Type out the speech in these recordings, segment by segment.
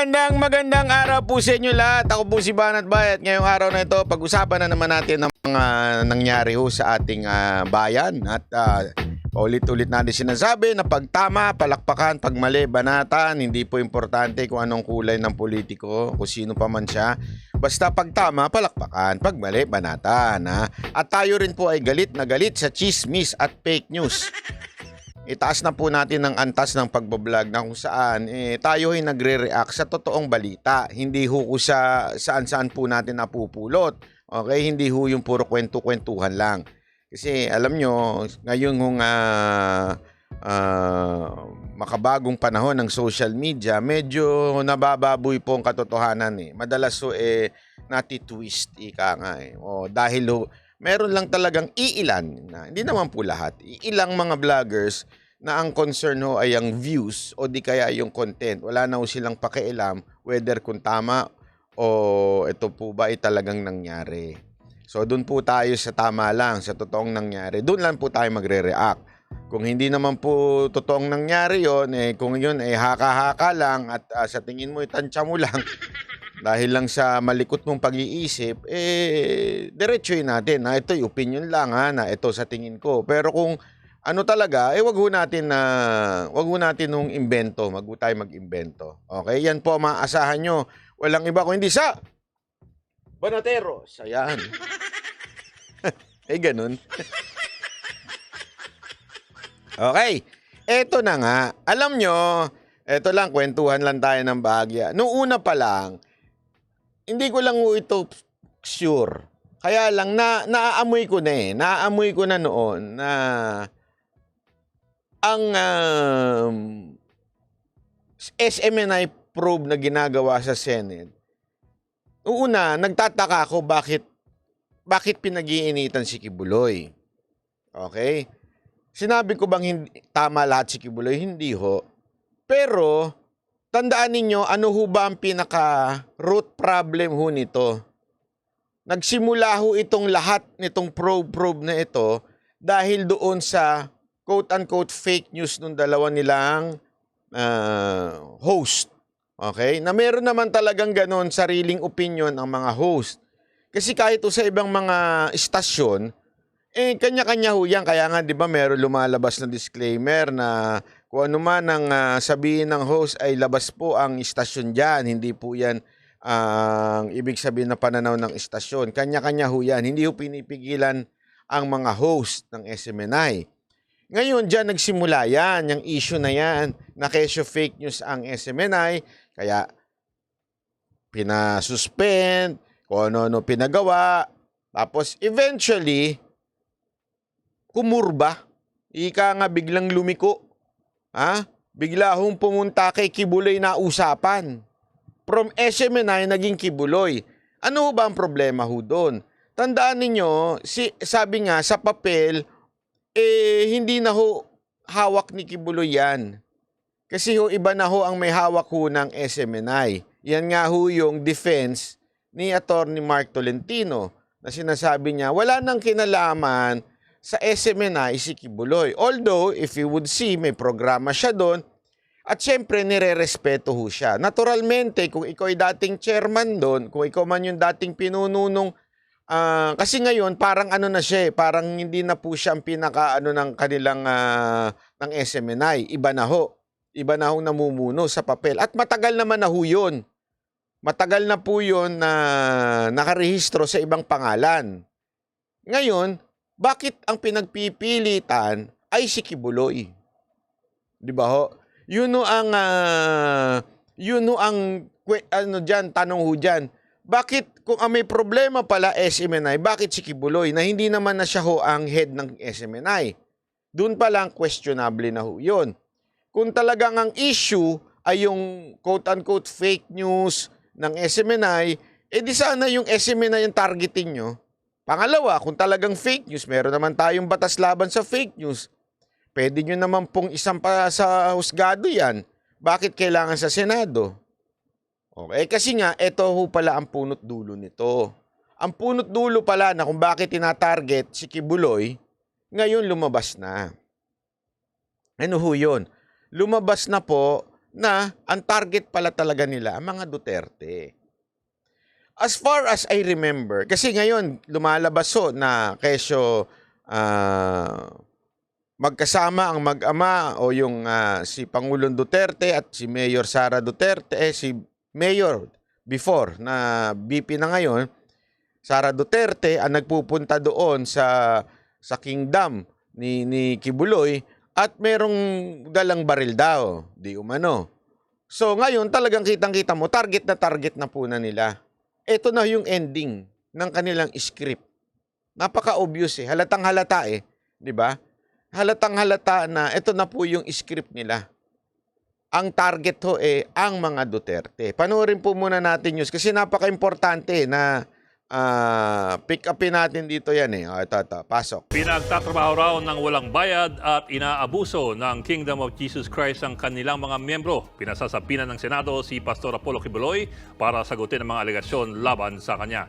Magandang araw po sa inyo lahat. Ako po si Banat Bayat. Ngayong araw na ito, pag-usapan na naman natin ang mga nangyari ho sa ating bayan. At ulit-ulit natin sinasabi na pag tama, palakpakan, pag mali, banatan. Hindi po importante kung anong kulay ng politiko, kung sino pa man siya. Basta pag tama, palakpakan, pag mali, banatan. At tayo rin po ay galit na galit sa chismis at fake news. Itaas na po natin ang antas ng pagbablog na kung saan tayo ay nagre-react sa totoong balita. Hindi ho sa saan-saan po natin napupulot. Okay? Hindi ho yung puro kwento-kwentuhan lang. Kasi alam nyo, ngayon hong makabagong panahon ng social media, medyo nabababoy po ang katotohanan. Madalas ho natitwist, ika nga. Dahil ho, meron lang talagang iilan, hindi naman po lahat, ilang mga vloggers na ang concern ho ay ang views o di kaya yung content. Wala na ho silang pakialam whether kung tama o ito po ba ay talagang nangyari. So doon po tayo sa tama lang, sa totoong nangyari. Doon lang po tayo magre-react. Kung hindi naman po totoong nangyari yon, kung yun ay haka-haka lang at sa tingin mo itansya mo lang dahil lang sa malikot mong pag-iisip, diretsuhin natin na ito'y opinion lang na ito sa tingin ko. Pero kung ano talaga, wag ho natin nung imbento, wag ho tayo mag-imbento. Okay, yan po maasahan nyo. Walang iba kung hindi sa Banateros. Ayan. Ganun. Okay, eto na nga. Alam nyo, eto lang, kwentuhan lang tayo ng bahagya. Noong una pa lang, hindi ko lang ito sure. Kaya lang, naaamoy ko na Naaamoy ko na noon na ang SMNI probe na ginagawa sa Senate. Una, nagtataka ako bakit pinag-iinitan si Kibuloy. Okay? Sinabi ko bang hindi, tama lahat si Kibuloy? Hindi ho. Pero tandaan ninyo, ano ho ba ang pinaka-root problem ho nito? Nagsimula ho itong lahat nitong probe na ito dahil doon sa quote-unquote fake news nung dalawa nilang host. Okay? Na meron naman talagang ganon sariling opinion ang mga host. Kasi kahit sa ibang mga istasyon, kanya-kanya ho yan. Kaya nga, di ba, meron lumalabas na disclaimer na kung ano man ang sabihin ng host ay labas po ang istasyon dyan. Hindi po yan ang ibig sabihin na pananaw ng istasyon. Kanya-kanya ho yan. Hindi ho pinipigilan ang mga host ng SMNI. Ngayon, dyan nagsimula yan, yung issue na yan, na kesyo fake news ang SMNI, kaya pinasuspend, kung ano-ano pinagawa, tapos eventually, kumurba, ika nga biglang lumiko, bigla hong pumunta kay Kibuloy na usapan. From SMNI, naging Kibuloy. Ano ba ang problema ho doon? Tandaan ninyo, sabi nga sa papel, hindi na ho hawak ni Kibuloy yan. Kasi ho, iba na ho ang may hawak ho ng SMNI. Yan nga ho yung defense ni Attorney Mark Tolentino na sinasabi niya, wala nang kinalaman sa SMNI si Kibuloy. Although, if you would see, may programa siya doon at syempre, nire-respeto ho siya. Naturalmente, kung ikaw ay dating chairman doon, kung ikaw man yung dating pinununong kasi ngayon, parang ano na siya parang hindi na po siya ang pinaka ng kanilang ng SMNI. Iba na ho. Iba na ho namumuno sa papel. At matagal naman na ho yun. Matagal na po yun na nakarehistro sa ibang pangalan. Ngayon, bakit ang pinagpipilitan ay si Kibuloy? Di ba ho? Yun ho ang tanong ho dyan. Bakit kung may problema pala SMNI, bakit si Kibuloy na hindi naman na siya ho ang head ng SMNI? Doon pa lang questionable na ho yun. Kung talagang ang issue ay yung quote-unquote fake news ng SMNI, di sana yung SMNI yung targeting nyo. Pangalawa, kung talagang fake news, meron naman tayong batas laban sa fake news. Pwede nyo naman pong isampa sa husgado yan. Bakit kailangan sa Senado? Okay, kasi nga, ito ho pala ang punot dulo nito. Ang punot dulo pala na kung bakit tinatarget si Kibuloy, ngayon lumabas na. Ano ho yun? Lumabas na po na ang target pala talaga nila ang mga Duterte. As far as I remember, kasi ngayon lumalabas na kesyo magkasama ang mag-ama o yung si Pangulong Duterte at si Mayor Sara Duterte, si Mayor before na BP na ngayon, Sara Duterte ang nagpupunta doon sa kingdom ni Kibuloy at merong dalang baril daw, di umano. So ngayon talagang kitang-kita mo, target na po na nila. Ito na yung ending ng kanilang script. Napaka-obvious halatang-halata di ba? Halatang-halata na ito na po yung script nila. Ang target ang mga Duterte. Panoorin po muna natin news kasi napaka-importante na pick upin natin dito yan Ito, pasok. Pinagtatrabaho raw ng walang bayad at inaabuso ng Kingdom of Jesus Christ ang kanilang mga miyembro. Pinasasapinan ng Senado si Pastor Apollo Kibuloy para sagutin ang mga alegasyon laban sa kanya.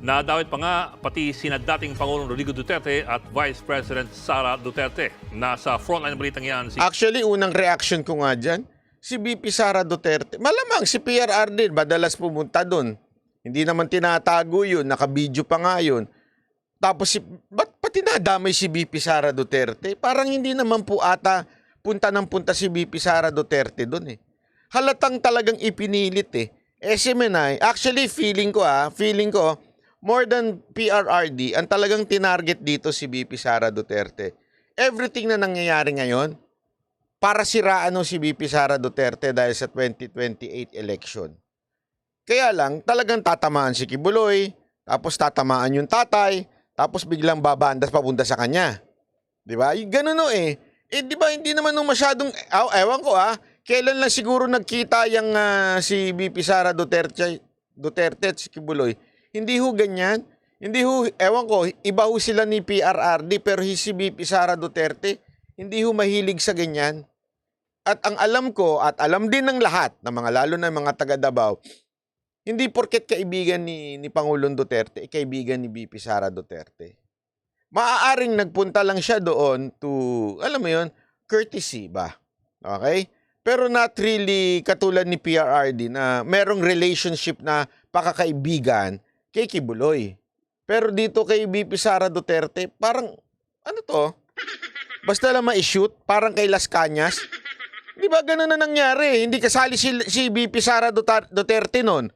Nadawit pa nga pati sina dating Pangulong Rodrigo Duterte at Vice President Sara Duterte. Nasa frontline balitang yan si... Actually, unang reaction ko nga dyan, si VP Sara Duterte. Malamang si PRRD madalas pumunta doon. Hindi naman tinatago yun, nakabidyo pa nga yun. Tapos, ba't pati nadamay si VP Sara Duterte? Parang hindi naman po ata punta si VP Sara Duterte doon Halatang talagang ipinilit SMNI, actually feeling ko more than PRRD, ang talagang tinarget dito si VP Sara Duterte. Everything na nangyayari ngayon, para siraan si VP Sara Duterte dahil sa 2028 election. Kaya lang, talagang tatamaan si Kibuloy, tapos tatamaan yung tatay, tapos biglang babandas papunta sa kanya. Di ba? Ganun di ba hindi naman masyadong, ewan ko kailan lang siguro nagkita yung si VP Sara Duterte at si Kibuloy. Hindi ganyan. Hindi ewan ko, iba sila ni PRRD pero si VP Sara Duterte, hindi mahilig sa ganyan. At ang alam ko, at alam din ng lahat, ng mga lalo na mga taga Davao, hindi porket kaibigan ni Pangulong Duterte, kaibigan ni VP Sara Duterte. Maaaring nagpunta lang siya doon to, alam mo yun, courtesy ba? Okay? Pero not really katulad ni PRRD na merong relationship na pakakaibigan kay Kibuloy. Pero dito kay VP Sara Duterte, parang, ano to? Basta lang ma-shoot, parang kay Las Cañas. Di ba ganun na nangyari? Hindi kasali si VP Sara Duterte noon.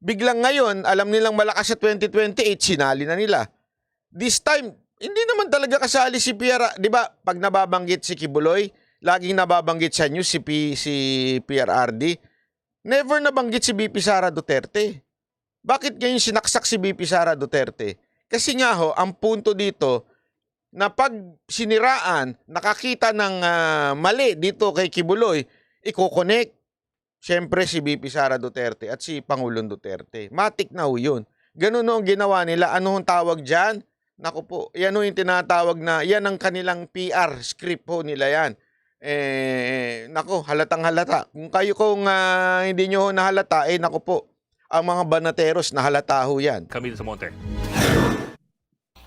Biglang ngayon, alam nilang malakas sa 2028, sinali na nila. This time, hindi naman talaga kasali si PR. Di ba, pag nababanggit si Kibuloy, laging nababanggit sa news si PRRD. Never nabanggit si VP Sara Duterte. Bakit ngayon sinaksak si VP Sara Duterte? Kasi nga ang punto dito, na pag siniraan, nakakita ng mali dito kay Kibuloy, i-connect. Siyempre si VP Sara Duterte at si Pangulong Duterte. Matik na yun. Ganun ang ginawa nila. Ano ang tawag dyan? Naku po, yan yung tinatawag na, yan ang kanilang PR script nila yan. Naku, halatang halata. Kung hindi nyo nahalata, naku po, ang mga banateros nahalata yan. Camille Samonte.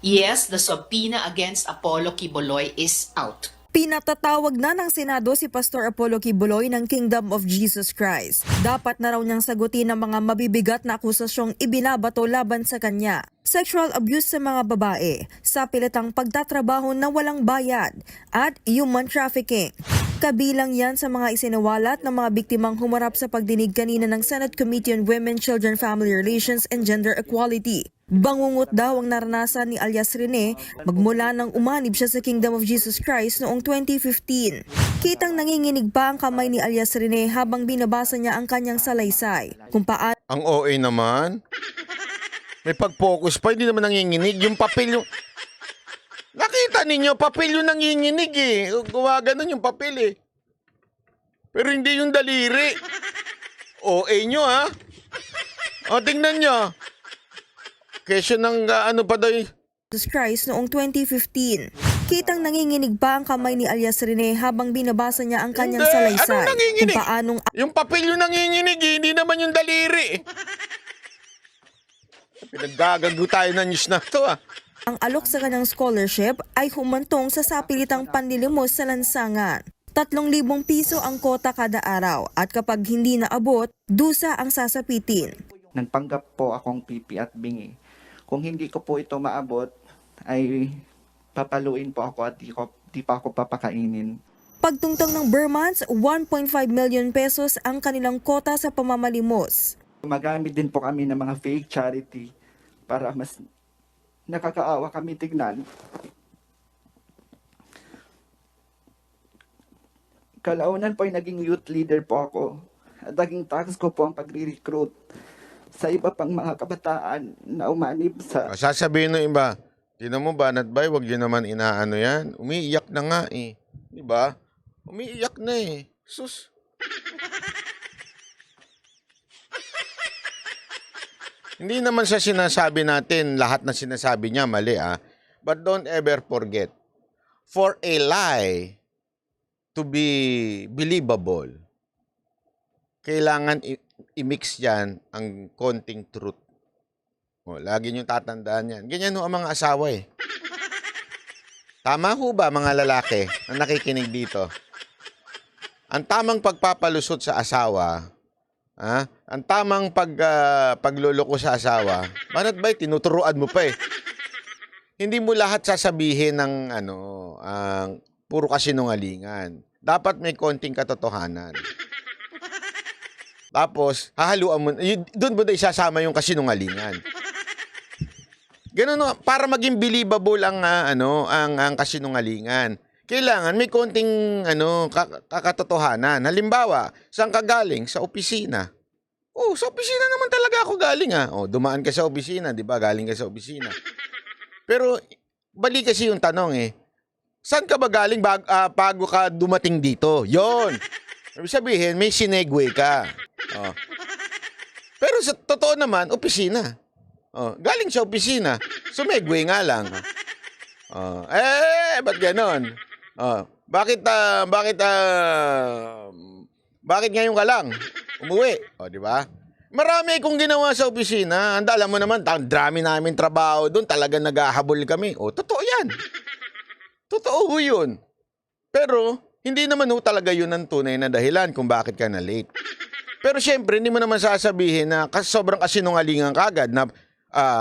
Yes, the subpoena against Apollo Kibuloy is out. Pinatatawag na ng Senado si Pastor Apollo Kibuloy ng Kingdom of Jesus Christ. Dapat na raw niyang sagutin ang mga mabibigat na akusasyong ibinabato laban sa kanya. Sexual abuse sa mga babae, sapilitang pagtatrabaho na walang bayad, at human trafficking. Kabilang yan sa mga isinawalat ng mga biktimang humarap sa pagdinig kanina ng Senate Committee on Women, Children, Family Relations, and Gender Equality. Bangungot daw ang naranasan ni alias Rene magmula nang umanib siya sa Kingdom of Jesus Christ noong 2015. Kitang nanginginig pa ang kamay ni alias Rene habang binabasa niya ang kanyang salaysay. Kung paano... Ang OA naman. May pag-focus pa, hindi naman nanginginig. Yung papel yung... Nakita ninyo, papel yung nanginginig Gumaganon yung papel Pero hindi yung daliri. OA nyo O, tingnan nyo. Kesyo ng ano pa daw Jesus Christ noong 2015. Kitang nanginginig pa ang kamay ni alias Rene habang binabasa niya ang kanyang salaysay. Anong nanginginig? Kung paanong... Yung papel yung nanginginig hindi naman yung daliri. Pinaggagago tayo ng news na to Ang alok sa kanyang scholarship ay humantong sa sapilitang panlilimos sa lansangan. 3,000 piso ang kota kada araw at kapag hindi naabot, dusa ang sasapitin. Nagpanggap po akong pipi at bingi. Kung hindi ko po ito maabot, ay papaluin po ako at di pa ako papakainin. Pagtungtong ng Burmans, 1.5 million pesos ang kanilang kota sa pamamalimos. Magamit din po kami ng mga fake charity para mas nakakaawa kami tignan. Kalaunan po ay naging youth leader po ako at naging task ko po ang pagre-recruit sa iba pang mga kabataan na umanib sa... Sasabihin ng iba, tinan mo ba, Natbay, wag yun naman inaano yan. Umiiyak na nga eh. Di ba? Umiiyak na eh. Sus. Hindi naman sa sinasabi natin, lahat na sinasabi niya mali ah. But don't ever forget, for a lie to be believable, kailangan i-mix yan ang konting truth. O, lagi nyo tatandaan yan. Ganyan ho ang mga asawa eh. Tama ho ba mga lalaki na nakikinig dito? Ang tamang pagpapalusot sa asawa, ang tamang pagluloko sa asawa, manat ba'y tinuturuan mo pa eh. Hindi mo lahat sasabihin ng ang puro kasinungalingan. Dapat may konting katotohanan. Tapos, hahaluan mo, doon mo na isasama yung kasinungalingan. Ganun no, para maging believable ang kasinungalingan. Kailangan may konting kakatotohanan. Halimbawa, saan ka galing? Sa opisina. Oh, sa opisina naman talaga ako galing ah. Oh, dumaan ka sa opisina, 'di ba? Galing ka sa opisina. Pero bali kasi yung tanong eh. Saan ka ba galing bago ka dumating dito? 'Yon. Ibig sabihin, may sinegway ka. Oh. Pero sa totoo naman, opisina. Oh, galing sa opisina. Sumegway nga lang. Oh, ba't ganon? Oh, bakit ngayon ka lang umuwi? Oh, di ba? Marami akong ginawa sa opisina. Alam mo naman, dami namin trabaho doon. Talagang naghahabol kami. Oh, totoo yan. Totoo ho yun. Pero, hindi naman ho talaga yun ang tunay na dahilan kung bakit ka na late. Pero syempre, hindi mo naman sasabihin na sobrang kasinungalingan ka agad na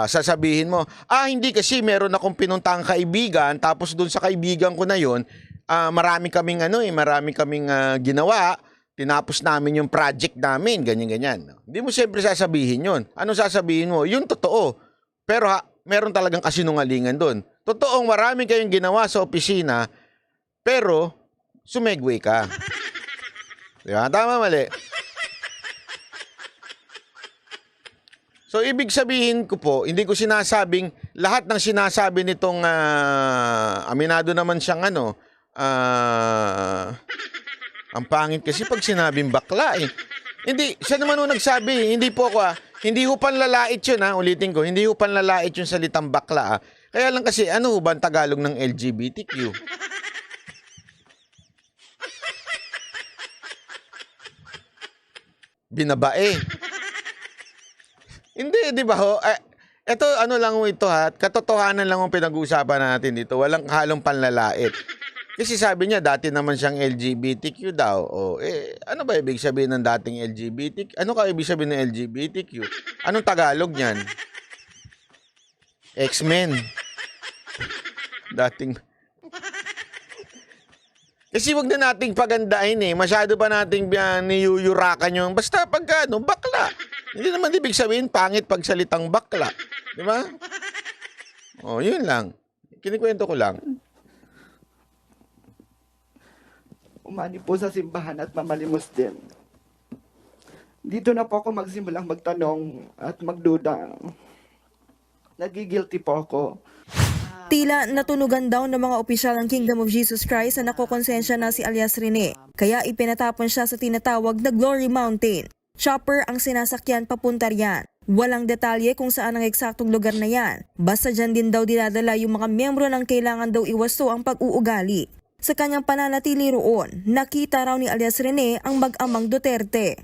sasabihin mo, hindi kasi meron akong pinuntang kaibigan, tapos doon sa kaibigan ko na yon, marami kaming ginawa, tinapos namin yung project namin, ganyan-ganyan. Hindi mo siyempre sasabihin yon. Ano sasabihin mo? Yung totoo. Pero meron talagang kasinungalingan doon. Totoong marami kayong ginawa sa opisina, pero sumegway ka. Di ba? Tama, mali. So, ibig sabihin ko po, hindi ko sinasabing, lahat ng sinasabi nitong, aminado naman siyang ang pangit kasi pag sinabing bakla eh. Hindi, siya naman ho nagsabi, hindi po ako hindi ho panlalait yun ulitin ko, hindi ho panlalait yung salitang bakla Kaya lang kasi, ano ho ba ang Tagalog ng LGBTQ? Binabae. Hindi, di ba ho? Ito, lang ho ito katotohanan lang ang pinag-uusapan natin dito. Walang halong panlalait. Kasi sabi niya, dati naman siyang LGBTQ daw. Ano ba ibig sabihin ng dating LGBTQ? Ano ka ibig sabihin ng LGBTQ? Anong Tagalog niyan? X-Men. Dating... Kasi wag na nating pagandahin eh. Masyado pa nating niyuyurakan yung... Basta pagka, bakla. Hindi naman ibig sabihin pangit pag salitang bakla. Di ba? Yun lang. Kinikwento ko lang. Umani po sa simbahan at mamalimos din. Dito na po ako magsimulang magtanong at magduda. Nagigilty po ako. Tila natunugan daw ng mga opisyal ng Kingdom of Jesus Christ na nakokonsensya na si alias Rene, kaya ipinatapon siya sa tinatawag na Glory Mountain. Chopper ang sinasakyan papunta riyan. Walang detalye kung saan ang eksaktong lugar na yan. Basta dyan din daw dinadala yung mga miyembro ng kailangan daw iwasto ang pag-uugali. Sa kanyang pananatili roon, nakita raw ni alias Rene ang mag-amang Duterte.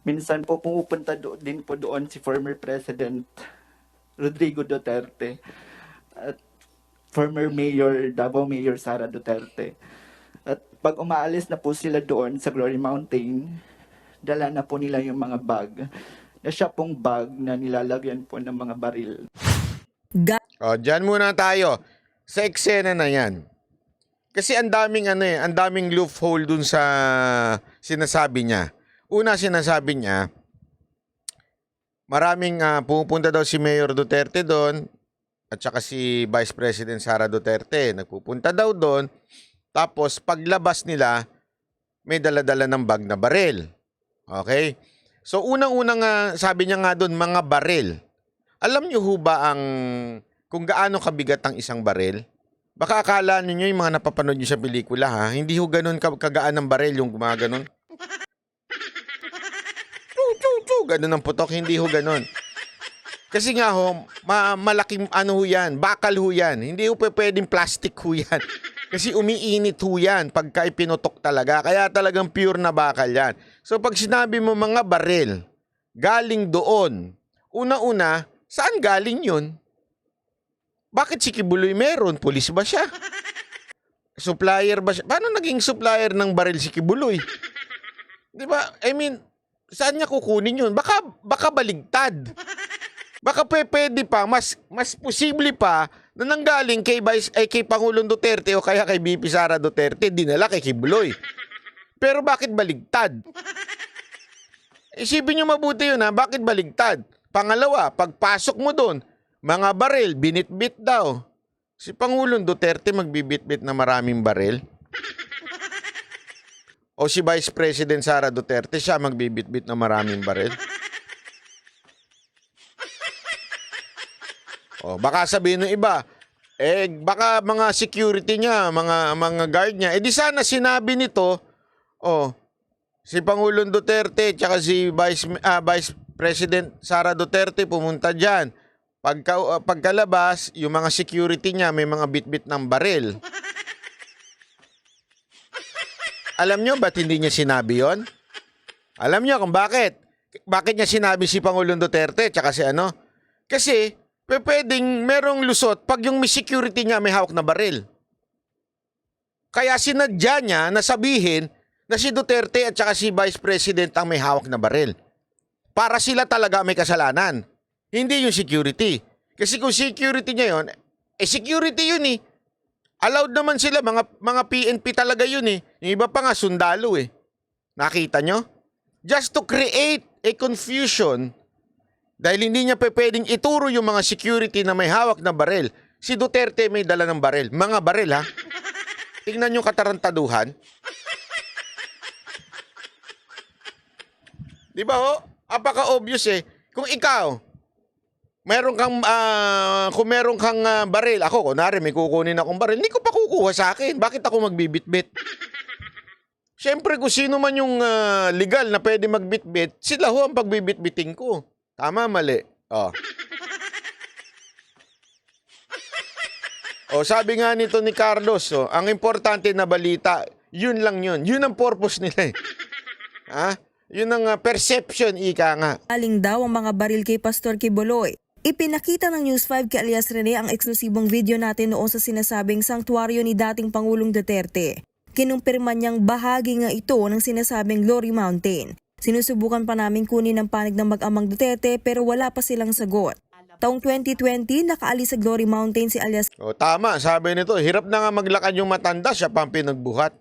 Minsan po pumupunta din po doon si former President Rodrigo Duterte at former Mayor, Davao Mayor Sara Duterte. At pag umaalis na po sila doon sa Glory Mountain, dala na po nila yung mga bag. Na siya pong bag na nilalagyan po ng mga baril. O, dyan muna tayo. Sa eksena na yan. Kasi ang daming ang daming loophole dun sa sinasabi niya. Una, sinasabi niya, maraming pupunta daw si Mayor Duterte doon at saka si Vice President Sara Duterte. Nagpupunta daw doon. Tapos, paglabas nila, may dala-dala ng bag na baril. Okay? So, unang-unang sabi niya nga doon, mga baril. Alam niyo ho ba kung gaano kabigat ang isang baril? Baka akala niyo yung mga napapanood niyo sa pelikula, ha? Hindi ho ganun kagaan ng baril yung gumaganon. Ganun ang putok, hindi ho ganun. Kasi nga ho, malaking ho yan, bakal ho yan. Hindi ho pwedeng plastic ho yan. Kasi umiinit ho yan pagka ipinutok talaga. Kaya talagang pure na bakal yan. So pag sinabi mo mga baril, galing doon. Una-una, saan galing yun? Bakit si Kibuloy meron? Pulis ba siya? Supplier ba siya? Paano naging supplier ng baril si Kibuloy? Di ba? I mean, saan niya kukunin yun? Baka baligtad. Baka pwede pa, mas posible pa na nanggaling kay Pangulong Duterte o kaya kay BP Sara Duterte, dinala kay Kibuloy. Pero bakit baligtad? Isipin nyo mabuti yun, ha? Bakit baligtad? Pangalawa, pagpasok mo doon, mga baril, binitbit daw. Si Pangulong Duterte magbibitbit na maraming baril? O si Vice President Sara Duterte, siya magbibitbit na maraming baril? O, baka sabihin ng iba, baka mga security niya, mga guard niya, di sana sinabi nito, si Pangulong Duterte tsaka si Vice President Sara Duterte pumunta dyan. Pagkalabas, yung mga security niya may mga bitbit ng baril. Alam nyo ba't hindi niya sinabi yon? Alam nyo kung bakit? Bakit niya sinabi si Pangulong Duterte tsaka si ano? Kasi pwedeng merong lusot pag yung may security niya may hawak na baril. Kaya sinadya niya na sabihin na si Duterte at saka si Vice President ang may hawak na baril. Para sila talaga may kasalanan. Hindi yung security. Kasi kung security niya yun, security yun eh. Allowed naman sila, mga PNP talaga yun eh. Yung iba pa nga sundalo eh. Nakita nyo? Just to create a confusion, dahil hindi niya pwedeng ituro yung mga security na may hawak na baril. Si Duterte may dala ng baril. Mga baril ha. Tingnan yung katarantaduhan. Di ba ho? Apaka-obvious eh. Kung ikaw, kung meron kang baril, ako, kunwari may kukunin akong baril, hindi ko pa kukuha sa akin. Bakit ako magbibitbit? Siyempre, kung sino man yung legal na pwede magbitbit, sila ho ang pagbibitbiting ko. Tama, mali. Sabi nga nito ni Carlos, ang importante na balita, yun lang yun. Yun ang purpose nila eh. Ha? Yun ang perception, ika nga. Aling daw ang mga baril kay Pastor Kibuloy. Ipinakita ng News 5 kay alias Rene ang eksklusibong video natin noon sa sinasabing sanktuaryo ni dating Pangulong Duterte. Kinumpirma niyang bahagi nga ito ng sinasabing Glory Mountain. Sinusubukan pa namin kunin ang panig ng mag-amang Duterte pero wala pa silang sagot. Taong 2020, nakaalis sa Glory Mountain si alias Tama, sabi nito, hirap na nga maglakad yung matanda, siya pang pinagbuhat.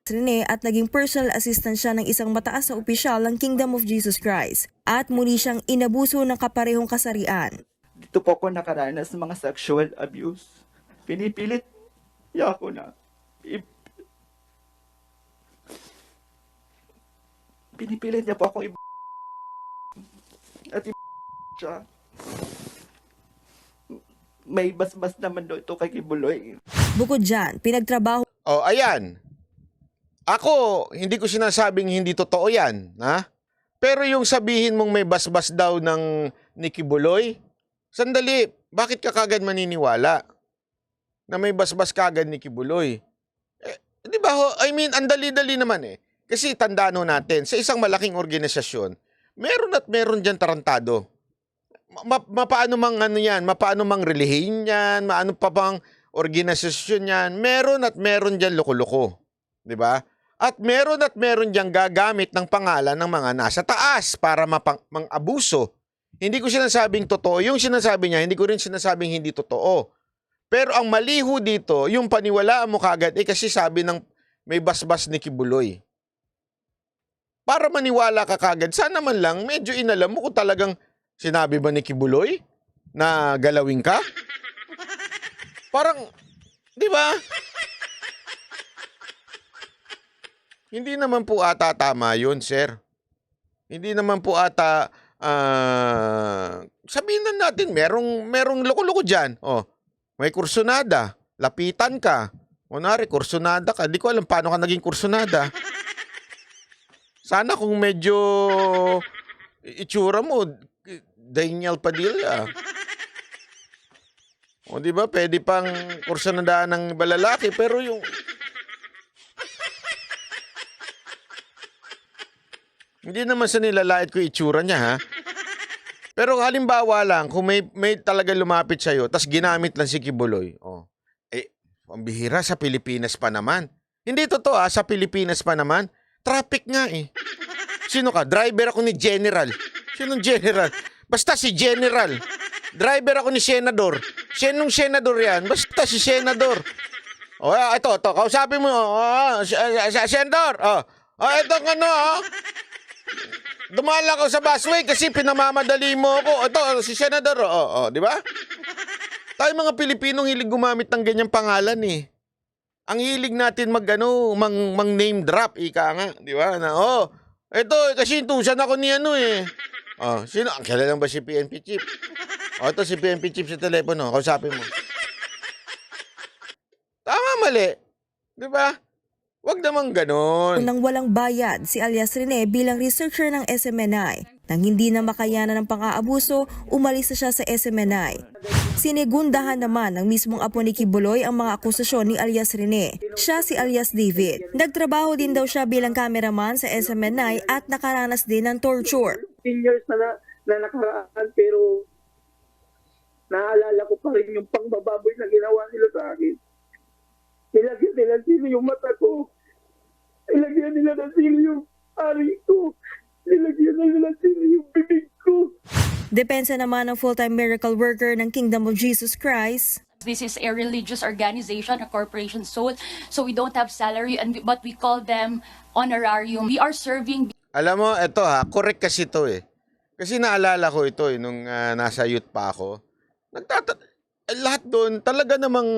Rene at naging personal assistant siya ng isang mataas na opisyal ng Kingdom of Jesus Christ at muli siyang inabuso ng kaparehong kasarian. Dito po ako nakaranas ng mga sexual abuse. Pinipilit niya ako na pinipilit niya po ako at siya. May basbas naman daw ito kay Kibuloy. Bukod dyan, pinagtrabaho Ayan. Ako, hindi ko sinasabing hindi totoo yan. Ha? Pero yung sabihin mong may basbas daw ng ni Kibuloy, sandali, bakit ka kagad maniniwala na may basbas kagad ni Kibuloy? Di ba ho? I mean, ang dali-dali naman eh. Kasi tandaan ho natin, sa isang malaking organisasyon, meron dyan tarantado. Mapaano mang ano yan, mapaano mang relihin yan, maano pa bang organisasyon yan, meron at meron dyan loko-loko. Di ba? At meron dyan gagamit ng pangalan ng mga nasa taas para mang-abuso. Hindi ko sinasabing totoo. Yung sinasabi niya, hindi ko rin sinasabing hindi totoo. Pero ang maliho dito, yung paniwalaan mo kagad, kasi sabi ng may basbas ni Kibuloy. Para maniwala ka kagad, sana man lang medyo inalam mo kung talagang sinabi ba ni Kibuloy na galawin ka? Parang, di ba? Hindi naman po ata tama yun, sir. Hindi naman po ata, sabihin na natin, merong loko-loko dyan. Oh, may kursunada, lapitan ka. Kunwari, kursunada ka. Di ko alam paano ka naging kursunada. Sana kung medyo itsura mo, Daniel Padilla. O di ba, pwede pang kursunadaan ng balalaki, pero yung... Hindi naman sa nilalait ko itsura niya, ha? Pero halimbawa lang, kung may talaga lumapit sa'yo, tas ginamit lang si Kibuloy, pambihira sa Pilipinas pa naman. Hindi totoo, sa Pilipinas pa naman. Traffic nga eh. Sino ka? Driver ako ni General. Sinong General? Basta si General. Driver ako ni Senador. Sinong Senador yan? Basta si Senador. O, ito, kausapin mo. Senador. Ito dumaan lang ako sa busway kasi pinamamadali mo ako. Ito, si Senador. Di ba? Tayo mga Pilipinong hilig gumamit ng ganyang pangalan eh. Ang hilig natin mang name drop, ika nga, di ba? Na, ito, kasi intusan ako ni sino? Ang kilala ba si PNP Chief? Ito si PNP Chief sa telepono, kausapin mo. Tama, mali. Di ba? Huwag naman ganon. Nang walang bayad si alias Rene bilang researcher ng SMNI. Nang hindi na makayanan ng pang-aabuso, umalis na siya sa SMNI. Sinigundahan naman ng mismong apo ni Kibuloy ang mga akusasyon ni alias Rene. Siya si alias David. Nagtrabaho din daw siya bilang cameraman sa SMNI at nakaranas din ng torture. 15 years na nakaraan, pero naalala ko pa rin yung pangbababoy na ginawa nila sa akin. Nilagyan nila sili yung mata ko. Nilagyan nila ng sili yung ari ko. Nilagyan nila ng sili yung bibig ko. Depensa naman ng full-time miracle worker ng Kingdom of Jesus Christ. This is a religious organization, a corporation soul, so we don't have salary, but we call them honorarium. We are serving. Alam mo, ito correct kasi ito eh. Kasi naalala ko ito nung nasa youth pa ako. Lahat doon talaga namang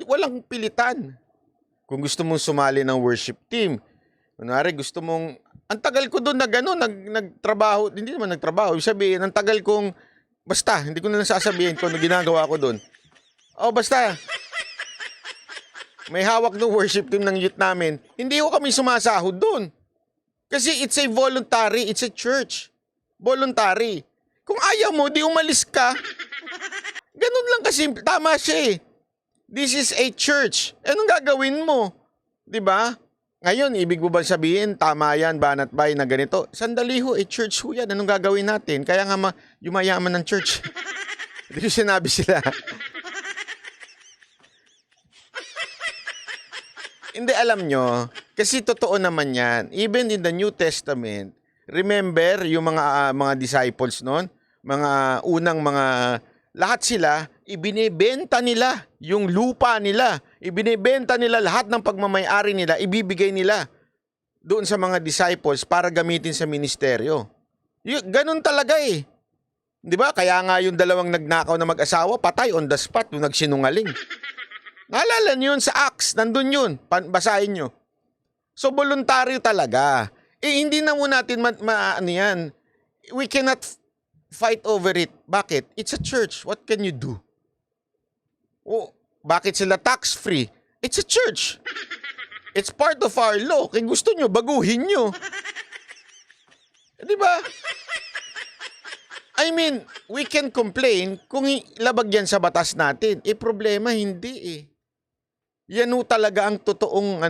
walang pilitan. Kung gusto mong sumali ng worship team, kunwari gusto mong, ang tagal ko doon na gano'n, nagtrabaho, hindi naman nagtrabaho, sabihin, ang tagal kong, basta, hindi ko na nasasabihin kung ano ginagawa ko doon. Basta, may hawak ng worship team ng youth namin, hindi ko kami sumasahod doon. Kasi it's a voluntary, it's a church. Voluntary. Kung ayaw mo, di umalis ka. Ganun lang kasi, tama siya eh. This is a church. Anong gagawin mo? 'Di ba? Ngayon, ibig mo ba sabihin, tama yan, banat bay na ganito? Sandali ho, church ho yan. Anong gagawin natin? Kaya nga yumayaman ng church. Hindi ko sinabi sila. Hindi, alam nyo, kasi totoo naman yan. Even in the New Testament, remember yung mga disciples noon, mga unang lahat sila, ibinebenta nila yung lupa nila. Ibinebenta nila lahat ng pagmamayari nila, ibibigay nila doon sa mga disciples para gamitin sa ministeryo. Ganun talaga eh. Di ba? Kaya nga yung dalawang nagnakaw na mag-asawa, patay on the spot yung nagsinungaling. Naalala nyo yun sa Acts, nandun yun. Basahin nyo. So, voluntaryo talaga. Hindi na mo natin yan. We cannot fight over it. Bakit? It's a church. What can you do? Bakit sila tax-free? It's a church. It's part of our law. Kung gusto nyo, baguhin nyo. Di ba? I mean, we can complain kung labag yan sa batas natin. Problema, hindi eh. Yan talaga ang totoong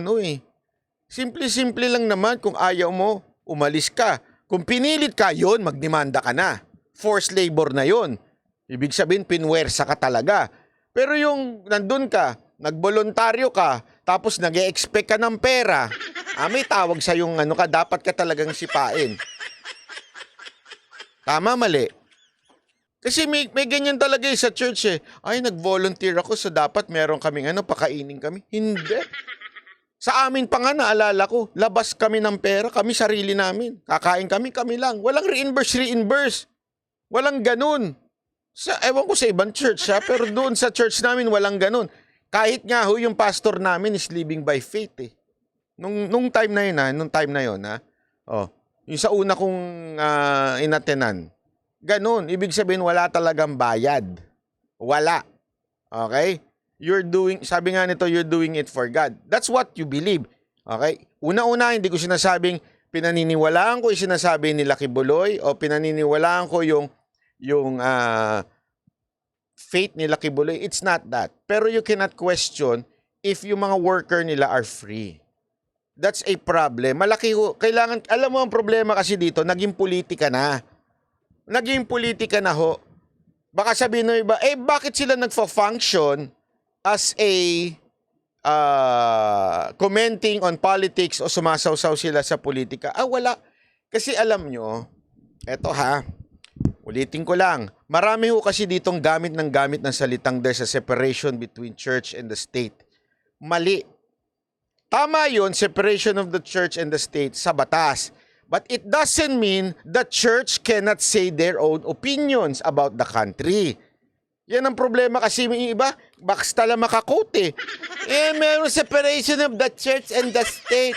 Simple-simple lang naman kung ayaw mo, umalis ka. Kung pinilit ka, yon magdemanda ka na. Forced labor na yon. Ibig sabihin, pinwersa ka talaga. Pero yung nandun ka, nagboluntaryo ka, tapos nag-e-expect ka ng pera, may tawag sa yung ano ka, dapat ka talagang sipain. Tama, mali. Kasi may ganyan talaga sa church eh. Ay, nag-volunteer ako so dapat meron kaming pakainin kami. Hindi. Sa amin pa nga naalala ko, labas kami ng pera, kami sarili namin. Kakain kami lang. Walang reimburse. Walang ganun. Ewan ko sa ibang church pero doon sa church namin walang ganun. Kahit nga yung pastor namin is living by faith eh. Nung time na yun Oh, yung sa una kong inatenan. Ganun, ibig sabihin wala talagang bayad. Wala. Okay? Sabi nga nito, you're doing it for God. That's what you believe. Okay? Una-una, hindi ko sinasabing pinaniniwalaan ko yung sinasabi ni Lucky Buloy o pinaniniwalaan ko yung faith ni Lucky Buloy. It's not that. Pero you cannot question if yung mga worker nila are free. That's a problem. Malaki kailangan, alam mo ang problema kasi dito, naging politika na. Naging politika na ho. Baka sabihin ng iba, bakit sila nagfa-function as a commenting on politics o sumasawsaw sila sa politika? Wala. Kasi alam nyo, eto ulitin ko lang, marami ho kasi ditong gamit ng salitang there's a separation between church and the state. Mali. Tama yun, separation of the church and the state sa batas. But it doesn't mean the church cannot say their own opinions about the country. Yan ang problema kasi may iba, basta lang makakote. Meron separation of the church and the state.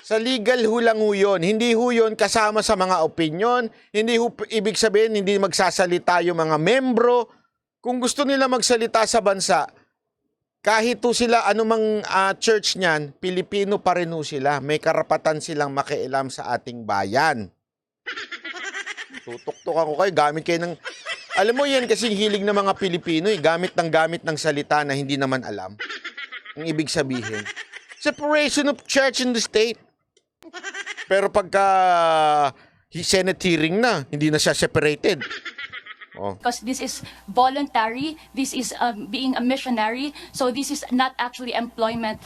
Sa legal lang yun. Hindi yun kasama sa mga opinion. Hindi ibig sabihin, hindi magsasalita yung mga membro. Kung gusto nila magsalita sa bansa, kahit sila anumang church niyan, Pilipino pa rin sila. May karapatan silang makialam sa ating bayan. Tutuktok ako kayo, gamit kayo ng... Alam mo yan kasi hilig ng mga Pilipino, gamit ng salita na hindi naman alam. Ang ibig sabihin. Separation of church and the state. Pero pagka Senate hearing na, hindi na siya separated. Because this is voluntary, this is being a missionary, so this is not actually employment.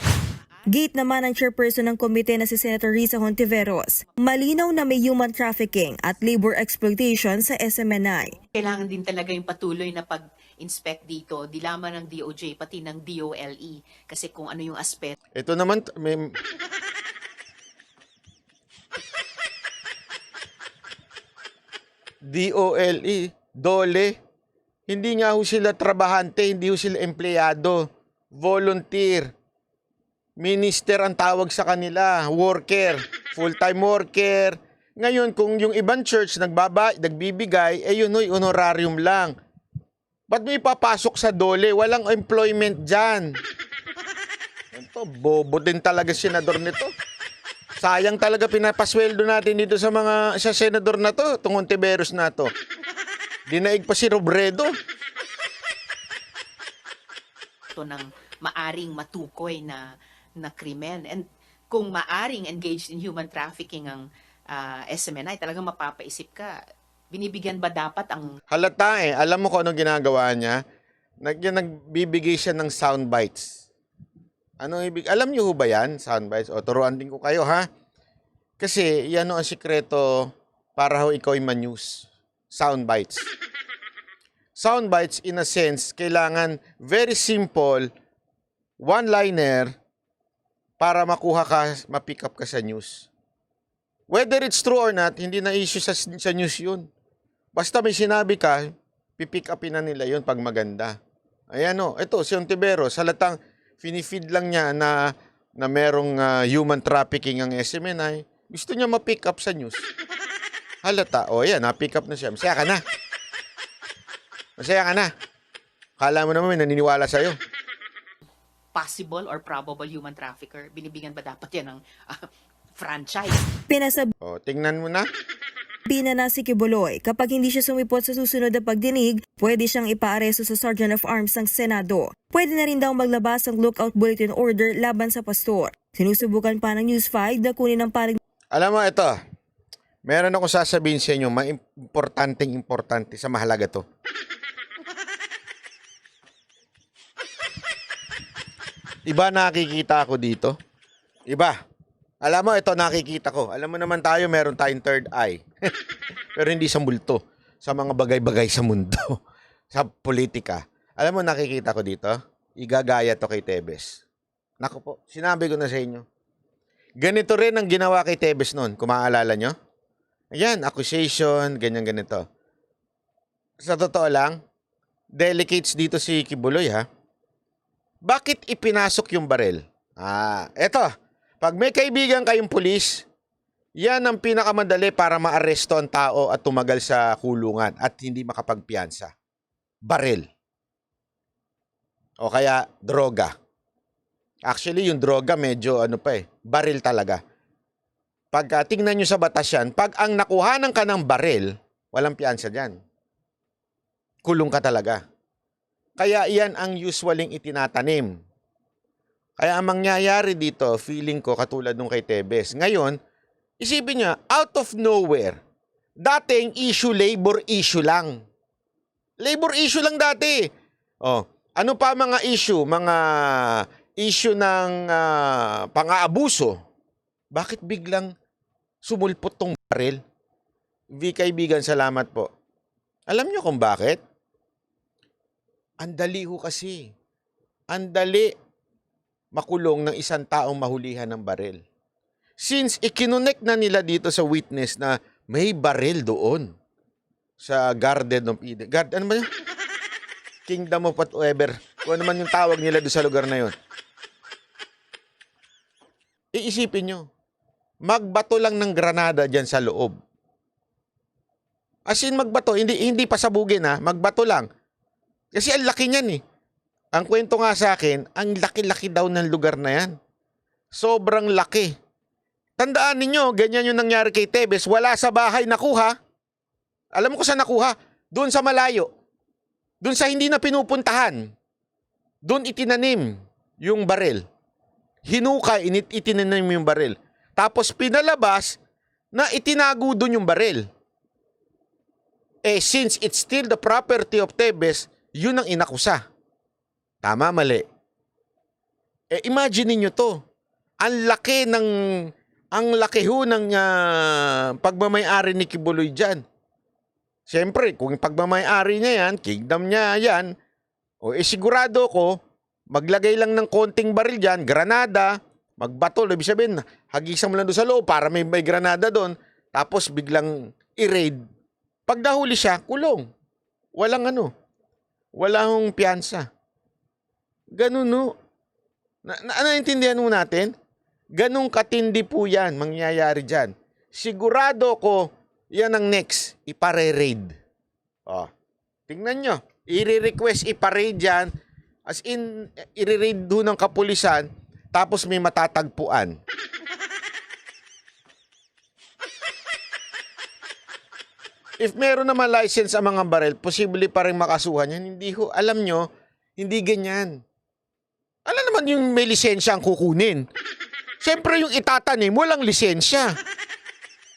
Gate naman ang chairperson ng komite na si Senator Risa Hontiveros. Malinaw na may human trafficking at labor exploitation sa SMNI. Kailangan din talaga yung patuloy na pag-inspect dito, di lamang ng DOJ, pati ng DOLE. Kasi kung ano yung aspeto. Ito naman, DOLE, hindi nga sila trabahante, hindi sila empleyado, volunteer, minister ang tawag sa kanila, worker, full-time worker. Ngayon, kung yung ibang church nagbibigay, yun honorarium lang. Ba't may papasok sa DOLE? Walang employment dyan. Ito, bobo din talaga senador nito. Sayang talaga pinapasweldo natin dito sa senador na to, itong Hontiveros na to. Dinaig pa si Robredo. Ito ng maaring matukoy na krimen. And kung maaring engaged in human trafficking ang SMNI, talagang mapapaisip ka, binibigyan ba dapat ang... Halata alam mo kung anong ginagawa niya? Nagbibigay siya ng sound bites. Alam niyo ba yan, sound bites? O, turuan din ko kayo, ha? Kasi, yan ang sikreto para ikaw ay ma-news. Sound bites. Sound bites, in a sense, kailangan very simple, one-liner, para ma-pick up ka sa news. Whether it's true or not, hindi na issue sa news yun. Basta may sinabi ka, pipick upin na nila yun pag maganda. Ayan ito, si Hontiveros, halatang finifeed lang niya na merong human trafficking ang SMNI, gusto niya ma-pick up sa news. Halata, yan, na-pick up na siya. Masaya ka na. Masaya ka na. Kala mo naman may naniniwala sa'yo. Possible or probable human trafficker, binibigyan ba dapat yan ng franchise? Tingnan mo na. Pinana si Kibuloy, kapag hindi siya sumipot sa susunod na pagdinig, pwede siyang ipaaresto sa Sergeant of Arms ng Senado. Pwede na rin daw maglabas ng lookout bulletin order laban sa pastor. Sinusubukan pa ng News 5 na kunin ang panig... Alam mo, ito. Meron akong sasabihin sa inyo, importante sa mahalaga to. Iba nakikita ko dito. Iba. Alam mo, ito nakikita ko. Alam mo naman tayo, meron tayong third eye. Pero hindi sa multo. Sa mga bagay-bagay sa mundo. Sa politika. Alam mo, nakikita ko dito. Igagaya to kay Tebes. Naku po, sinabi ko na sa inyo. Ganito rin ang ginawa kay Tebes noon. Kung maaalala nyo. Ayan, accusation, ganyan-ganito. Sa totoo lang, delicates dito si Kibuloy ha. Bakit ipinasok yung barel? Eto. Pag may kaibigan kayong pulis, yan ang pinakamadali para maaresto ang tao at tumagal sa kulungan at hindi makapagpiyansa. Barel. O kaya droga. Actually, yung droga medyo baril talaga. Pag tingnan nyo sa batas yan, pag ang nakuhanan ka ng baril, walang piyansa dyan. Kulong ka talaga. Kaya iyan ang usualing itinatanim. Kaya ang mangyayari dito, feeling ko katulad nung kay Tebes. Ngayon, isipin niya, out of nowhere, dating issue, labor issue lang. Labor issue lang dati. Ano pa mga issue? Mga issue ng pang-aabuso. Bakit biglang sumulpot tong baril? Kaibigan, salamat po. Alam niyo kung bakit? Andali ho kasi. Andali makulong ng isang taong mahulihan ng baril. Since ikinonect na nila dito sa witness na may baril doon sa Garden of Eden. Ano ba yun? Kingdom of whatever. Kung ano man yung tawag nila doon sa lugar na yun. Iisipin nyo, magbato lang ng granada dyan sa loob. As in magbato, hindi pasabugin ha, magbato lang. Kasi ang laki niyan eh. Ang kwento nga sa akin, ang laki-laki daw ng lugar na yan. Sobrang laki. Tandaan ninyo, ganyan yung nangyari kay Tebes, wala sa bahay nakuha. Alam mo kung saan nakuha? Doon sa malayo. Doon sa hindi na pinupuntahan. Doon itinanim yung baril. Hinukay, itinanim yung baril. Tapos pinalabas na itinago doon yung baril. Since it's still the property of Tebes, yun ang inakusa. Tama, mali. Imagine niyo to. Ang laki ho ng pagmamay-ari ni Kibuloy dyan. Siyempre, kung pagmamay-ari niya yan, kingdom niya yan, sigurado ko, maglagay lang ng konting baril dyan, granada, magbato, ibig sabihin, hagisan mo lang doon sa loob para may granada doon, tapos biglang i-raid. Pag nahuli siya, kulong. Walang piyansa. Ganun no. Naintindihan mo natin? Ganun katindi po yan, mangyayari dyan. Sigurado ko, yan ang next, ipare-raid. Tingnan nyo, i-request ipare-raid yan, as in, i-raid doon ng kapulisan, tapos may matatagpuan. If meron naman license ang mga baril, posible pa rin makasuhan yan. Hindi ho, alam nyo, hindi ganyan. Alam naman yung may lisensya ang kukunin. Siyempre yung itatanim, walang lisensya.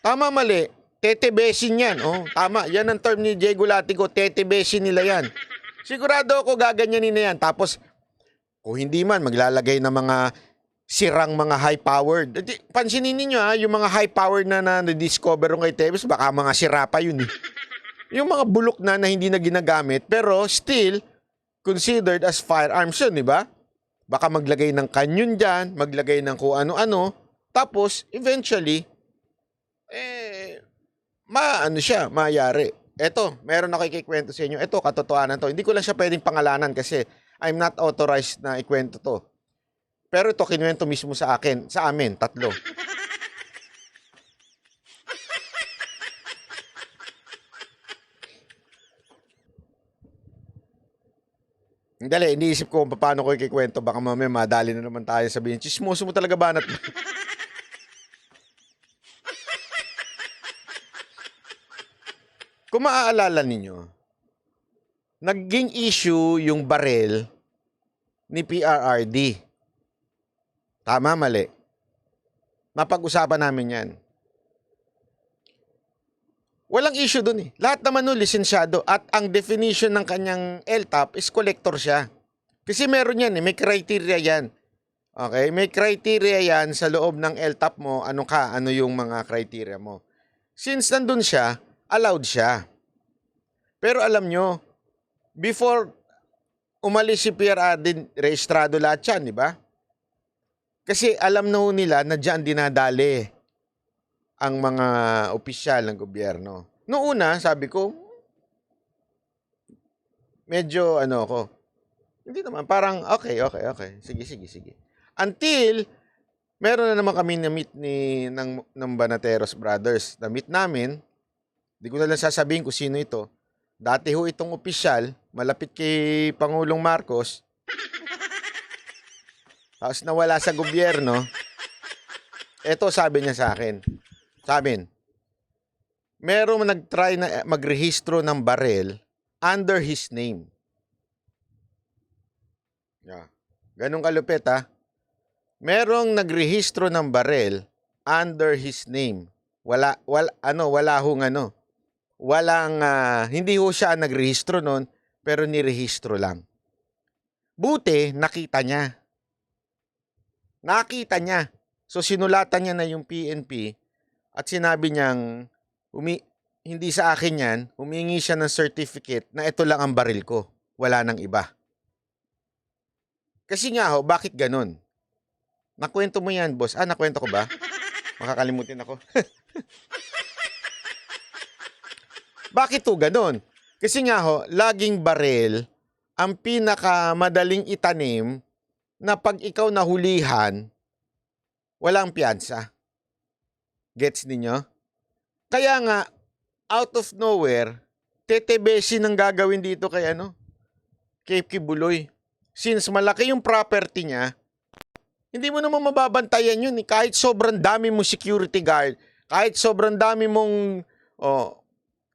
Tama, mali. Tetebesin yan. Tama. Yan ang term ni Diego Latigo. Tetebesin nila yan. Sigurado ako gaganyanin na yan. Tapos, kung hindi man, maglalagay ng mga sirang mga high-powered. Pansinin ninyo yung mga high-powered na na-discover kay Tebes, baka mga sira pa yun eh. Yung mga bulok na hindi na ginagamit, pero still considered as firearms yun, di ba? Baka maglagay ng kanyon dyan, maglagay ng kung ano-ano, tapos eventually, mayari. Eto, meron ako ikikwento sa inyo. Eto, katotohanan to. Hindi ko lang siya pwedeng pangalanan kasi I'm not authorized na ikwento to. Pero ito, kinuwento mismo sa amin, 3. Dali, iniisip ko kung paano ko ikikwento. Baka mamaya madali na naman tayo sabihin, chismoso mo talaga banat. Kung maaalala ninyo, naging issue yung barel ni PRRD. Tama, mali. Mapag-usapan namin yan. Walang issue dun eh. Lahat naman nun lisensyado at ang definition ng kanyang LTAP is collector siya. Kasi meron yan eh, may criteria yan. Okay? May criteria yan sa loob ng LTAP mo. Ano yung mga criteria mo. Since nandun siya, allowed siya. Pero alam nyo, before umalis si Pierre Adin, rehistrado lahat yan, di ba? Kasi alam na ho nila na dyan dinadali ang mga opisyal ng gobyerno. Noong una, sabi ko, medyo ako. Hindi naman, parang okay. Sige. Until, meron na naman kami na-meet ng Banateros Brothers. Na-meet namin, di ko na lang sasabihin kung sino ito. Dati ho itong opisyal, malapit kay Pangulong Marcos, tapos nawala sa gobyerno. Ito sabi niya sa akin. Merong nag-try na magrehistro ng barel under his name. Yeah. Ganun kalupit ha. Merong nagrehistro ng barel under his name. Hindi ho siya nagrehistro nun, pero nirehistro lang. Buti, nakita niya. So, sinulatan niya na yung PNP at sinabi niyang, hindi sa akin yan, humingi siya ng certificate na ito lang ang baril ko. Wala nang iba. Kasi nga ho, bakit ganun? Nakwento mo yan, boss. Nakwento ko ba? Makakalimutin ako. Bakit to ganun? Kasi nga ho, laging baril ang pinakamadaling itanim na pag ikaw nahulihan, walang piyansa. Gets ninyo? Kaya nga, out of nowhere, tetebesin ang gagawin dito kay kay Kibuloy. Since malaki yung property niya, hindi mo naman mababantayan yun. Kahit sobrang dami mong security guard, kahit sobrang dami mong,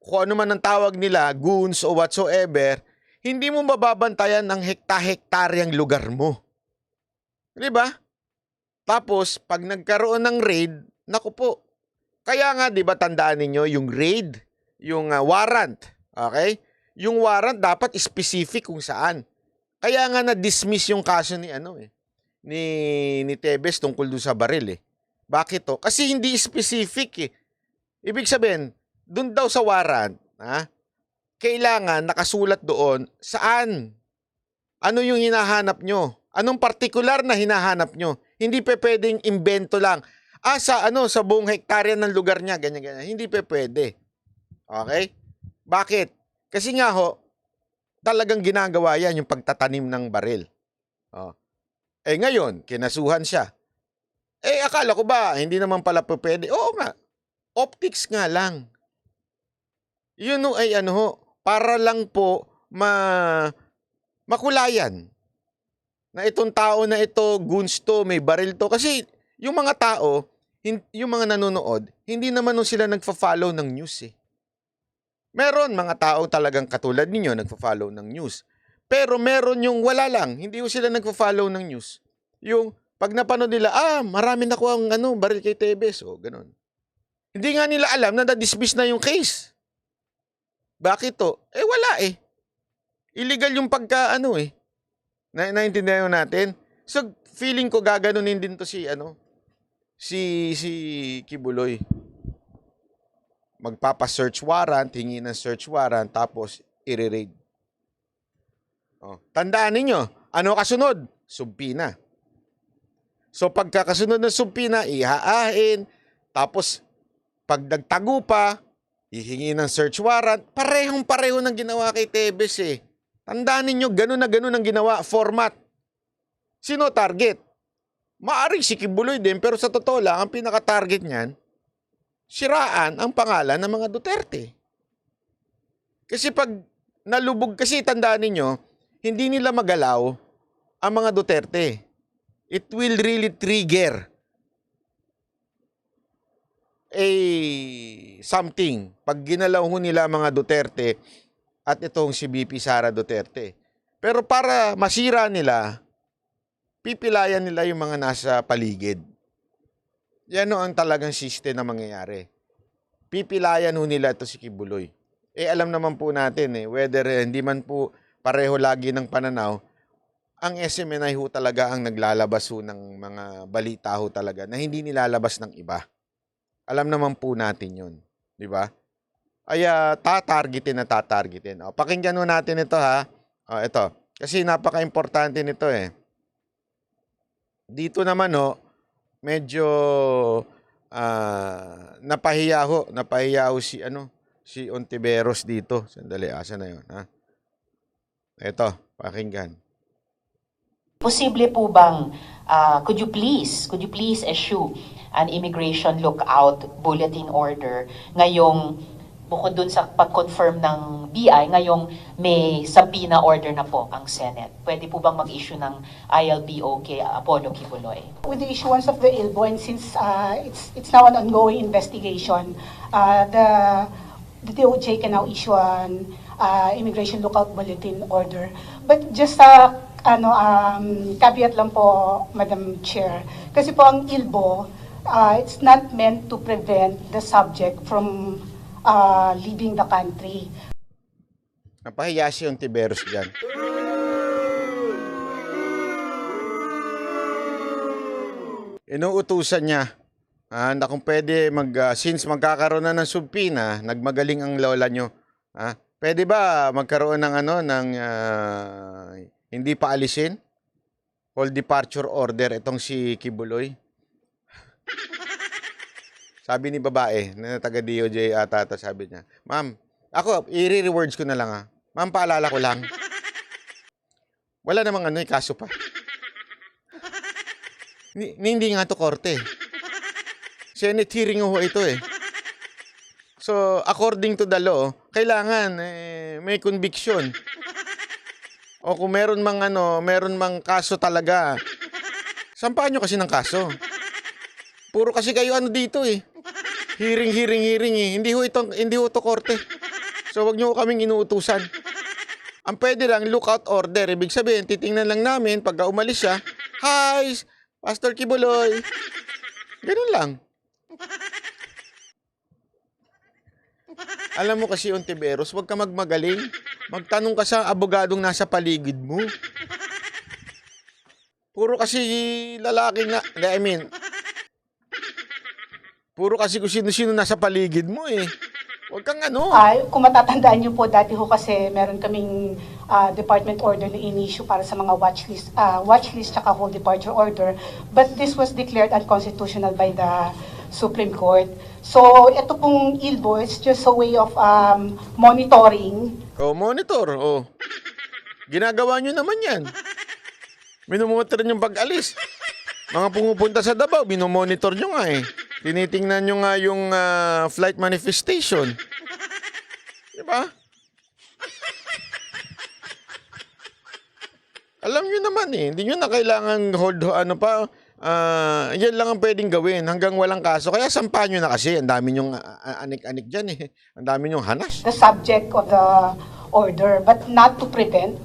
kung ano man ang tawag nila, goons o whatsoever, hindi mo mababantayan ang hekta-hektaryang lugar mo. Di ba? Tapos, pag nagkaroon ng raid, naku po. Kaya nga, di ba, tandaan ninyo, yung raid, yung warrant, okay? Yung warrant dapat specific kung saan. Kaya nga na-dismiss yung kaso ni ni Tebes tungkol doon sa baril Bakit to? Kasi hindi specific Ibig sabihin, doon daw sa warrant, kailangan nakasulat doon saan. Ano yung hinahanap nyo? Anong particular na hinahanap nyo? Hindi pwedeng invento lang. Sa buong hektarya ng lugar niya, ganyan. Hindi pwede. Okay? Bakit? Kasi nga ho, talagang ginagawa yan yung pagtatanim ng baril. Ngayon, kinasuhan siya. Akala ko ba, hindi naman pala pwede? Oo nga. Optics nga lang. Yun ay para lang po makulayan na itong tao na ito, goons to, may baril to. Kasi yung mga tao, yung mga nanonood, hindi naman sila nagfa-follow ng news Meron mga tao talagang katulad ninyo nagfa-follow ng news. Pero meron yung wala lang, hindi sila nagfa-follow ng news. Yung pag napanood nila, marami na ko ang baril kay Tebes. Ganun. Hindi nga nila alam na na-dismiss na yung case. Bakit to? Wala Illegal yung pagka naintindihan natin. So, feeling ko gaganunin din to si Kibuloy. Magpapa-search warrant, hingi ng search warrant, tapos i-raid. Tandaan ninyo, ano kasunod? Subpina. So, pagkakasunod ng subpina, ihaahin, tapos pag nagtago pa, hihingi ng search warrant, parehong-pareho ng ginawa kay Tebes Tandaan ninyo, ganun ang ginawa, format. Sino target? Maaring si Kibuloy din, pero sa totoo lang, ang pinaka-target niyan, siraan ang pangalan ng mga Duterte. Kasi pag nalubog, kasi tandaan ninyo, hindi nila magalaw ang mga Duterte. It will really trigger something pag ginalaw nila mga Duterte at itong si BP Sara Duterte. Pero para masira nila, pipilayan nila yung mga nasa paligid. Yan ang talagang system na mangyayari. Pipilayan nila ito si Kibuloy. Alam naman po natin whether hindi man po pareho lagi ng pananaw, ang SMNI ho talaga ang naglalabas ho ng mga balita ho talaga na hindi nilalabas ng iba. Alam naman po natin yun. Di ba? Ay tatargetin na tatargetin. O, pakinggan mo natin ito ha. O, ito. Kasi napaka-importante nito eh. Dito naman ho, medyo napahiya ho si Ontiveros dito. Sandali, asa na yun ha? Ito, pakinggan. Posible po bang, could you please issue an immigration lookout bulletin order ngayong, bukod dun sa pag-confirm ng BI, ngayong may subpoena order na po ang Senate? Pwede po bang mag-issue ng ILBO kay Apollo Kibuloy? With the issuance of the ILBO, and since it's now an ongoing investigation, the DOJ can now issue an immigration lookout bulletin order. But just caveat lang po, Madam Chair, kasi po ang ILBO, it's not meant to prevent the subject from leaving the country. Napahiya si Ontiveros dyan. Inuutusan niya na kung pwede since magkakaroon na ng subpoena, nagmagaling ang lola nyo. Pwede ba magkaroon ng hindi pa alisin? Hold departure order itong si Kibuloy. Sabi ni babae na taga DOJ ata, sabi niya, "Ma'am, ako, i-rewards ko na lang Ma'am, paalala ko lang. Wala namang kaso pa. Hindi nga to korte. Senate hearing ho ito eh. So, according to the law, kailangan may conviction. O kung meron mang kaso talaga, sampahan nyo kasi ng kaso. Puro kasi kayo dito eh. Hearing eh. Hindi ho ito korte. So, wag nyo kaming inuutusan. Ang pwede lang, lookout order. Ibig sabihin, titingnan lang namin pagka umalis siya, "Hi, Pastor Kibuloy." Ganun lang. Alam mo kasi, Ontiveros, wag ka magmagaling. Magtanong ka sa abogadong nasa paligid mo. Puro kasi lalaki nga, puro kasi kung sino-sino nasa paligid mo eh. Huwag kang Kung matatandaan niyo po, dati ho kasi meron kaming department order na in-issue para sa mga watchlist tsaka whole departure order. But this was declared unconstitutional by the Supreme Court. So, ito pong ILBO, it's just a way of monitoring. Monitor. Ginagawa nyo naman yan. Minomonitor nyo pag-alis. Mga pumupunta sa Davao, minomonitor nyo nga eh. Tinitingnan nyo nga yung flight manifestation. Diba? Alam nyo naman eh. Hindi nyo na kailangan yan lang ang pwedeng gawin hanggang walang kaso. Kaya sampahan nyo na kasi. Ang dami nyong anik-anik dyan eh. Ang dami nyong hanas. The subject of the order, but not to prevent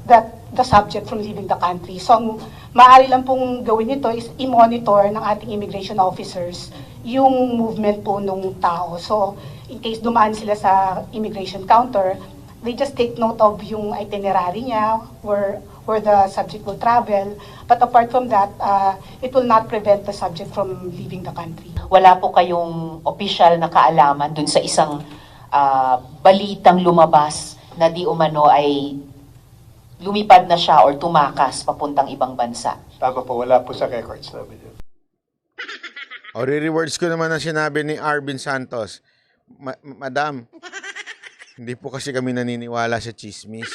the subject from leaving the country. So, ang maaari lang pong gawin nito is i-monitor ng ating immigration officers yung movement po ng tao. So, in case dumaan sila sa immigration counter, they just take note of yung itinerary niya, where the subject will travel. But apart from that, it will not prevent the subject from leaving the country. Wala po kayong official na kaalaman dun sa isang balitang lumabas na di umano ay lumipad na siya or tumakas papuntang ibang bansa? Tama po, wala po sa records namin yun. Re-rewards ko naman ang sinabi ni Arvin Santos. Madam, hindi po kasi kami naniniwala sa chismis.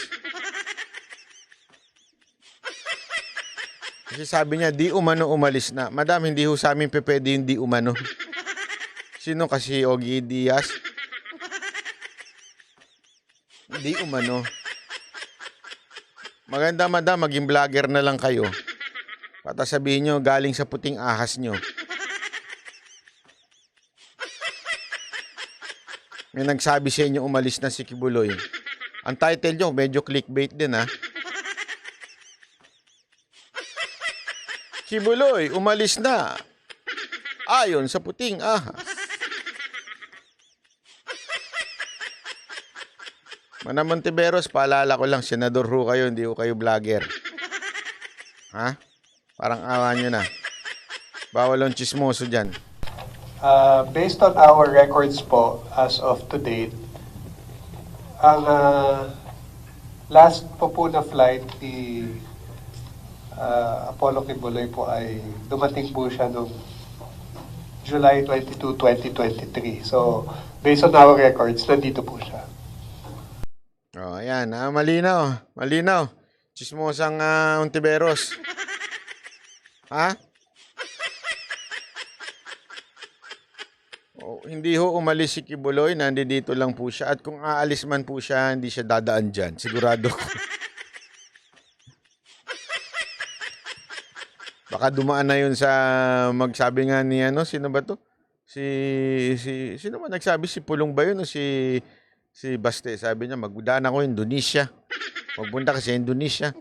Kasi sabi niya, di umano umalis na. Madam, hindi ho sa amin pwede yung di umano. Sino kasi, Ogie Diaz? Di umano. Maganda, madam, maging vlogger na lang kayo. Pata sabihin nyo, galing sa puting ahas nyo. May nagsabi sa inyo, umalis na si Kibuloy. Ang title nyo, medyo clickbait din ha. Kibuloy, umalis na. Ayon sa puting ahas. Manang Ontiveros, paalala ko lang, senador ho kayo, hindi ho kayo vlogger. Ha? Parang awa nyo na. Bawal ang chismoso dyan. Based on our records po, as of to date, ang last po na flight ni Apollo Kibuloy po ay dumating po siya noong July 22, 2023. So, based on our records, nandito po siya. Oh, ayan. Malinaw. Malinaw. Chismosang Ontiveros. Ha? Oh, hindi ho umalis si Kibuloy. Nandito lang po siya. At kung aalis man po siya, hindi siya dadaan dyan. Sigurado ko. Baka dumaan na yun sa magsabi nga ni sino ba to? Sino ba nagsabi? Si Pulong ba yun o si Baste? Sabi niya, magdaan ako Indonesia. Magpunta kasi Indonesia.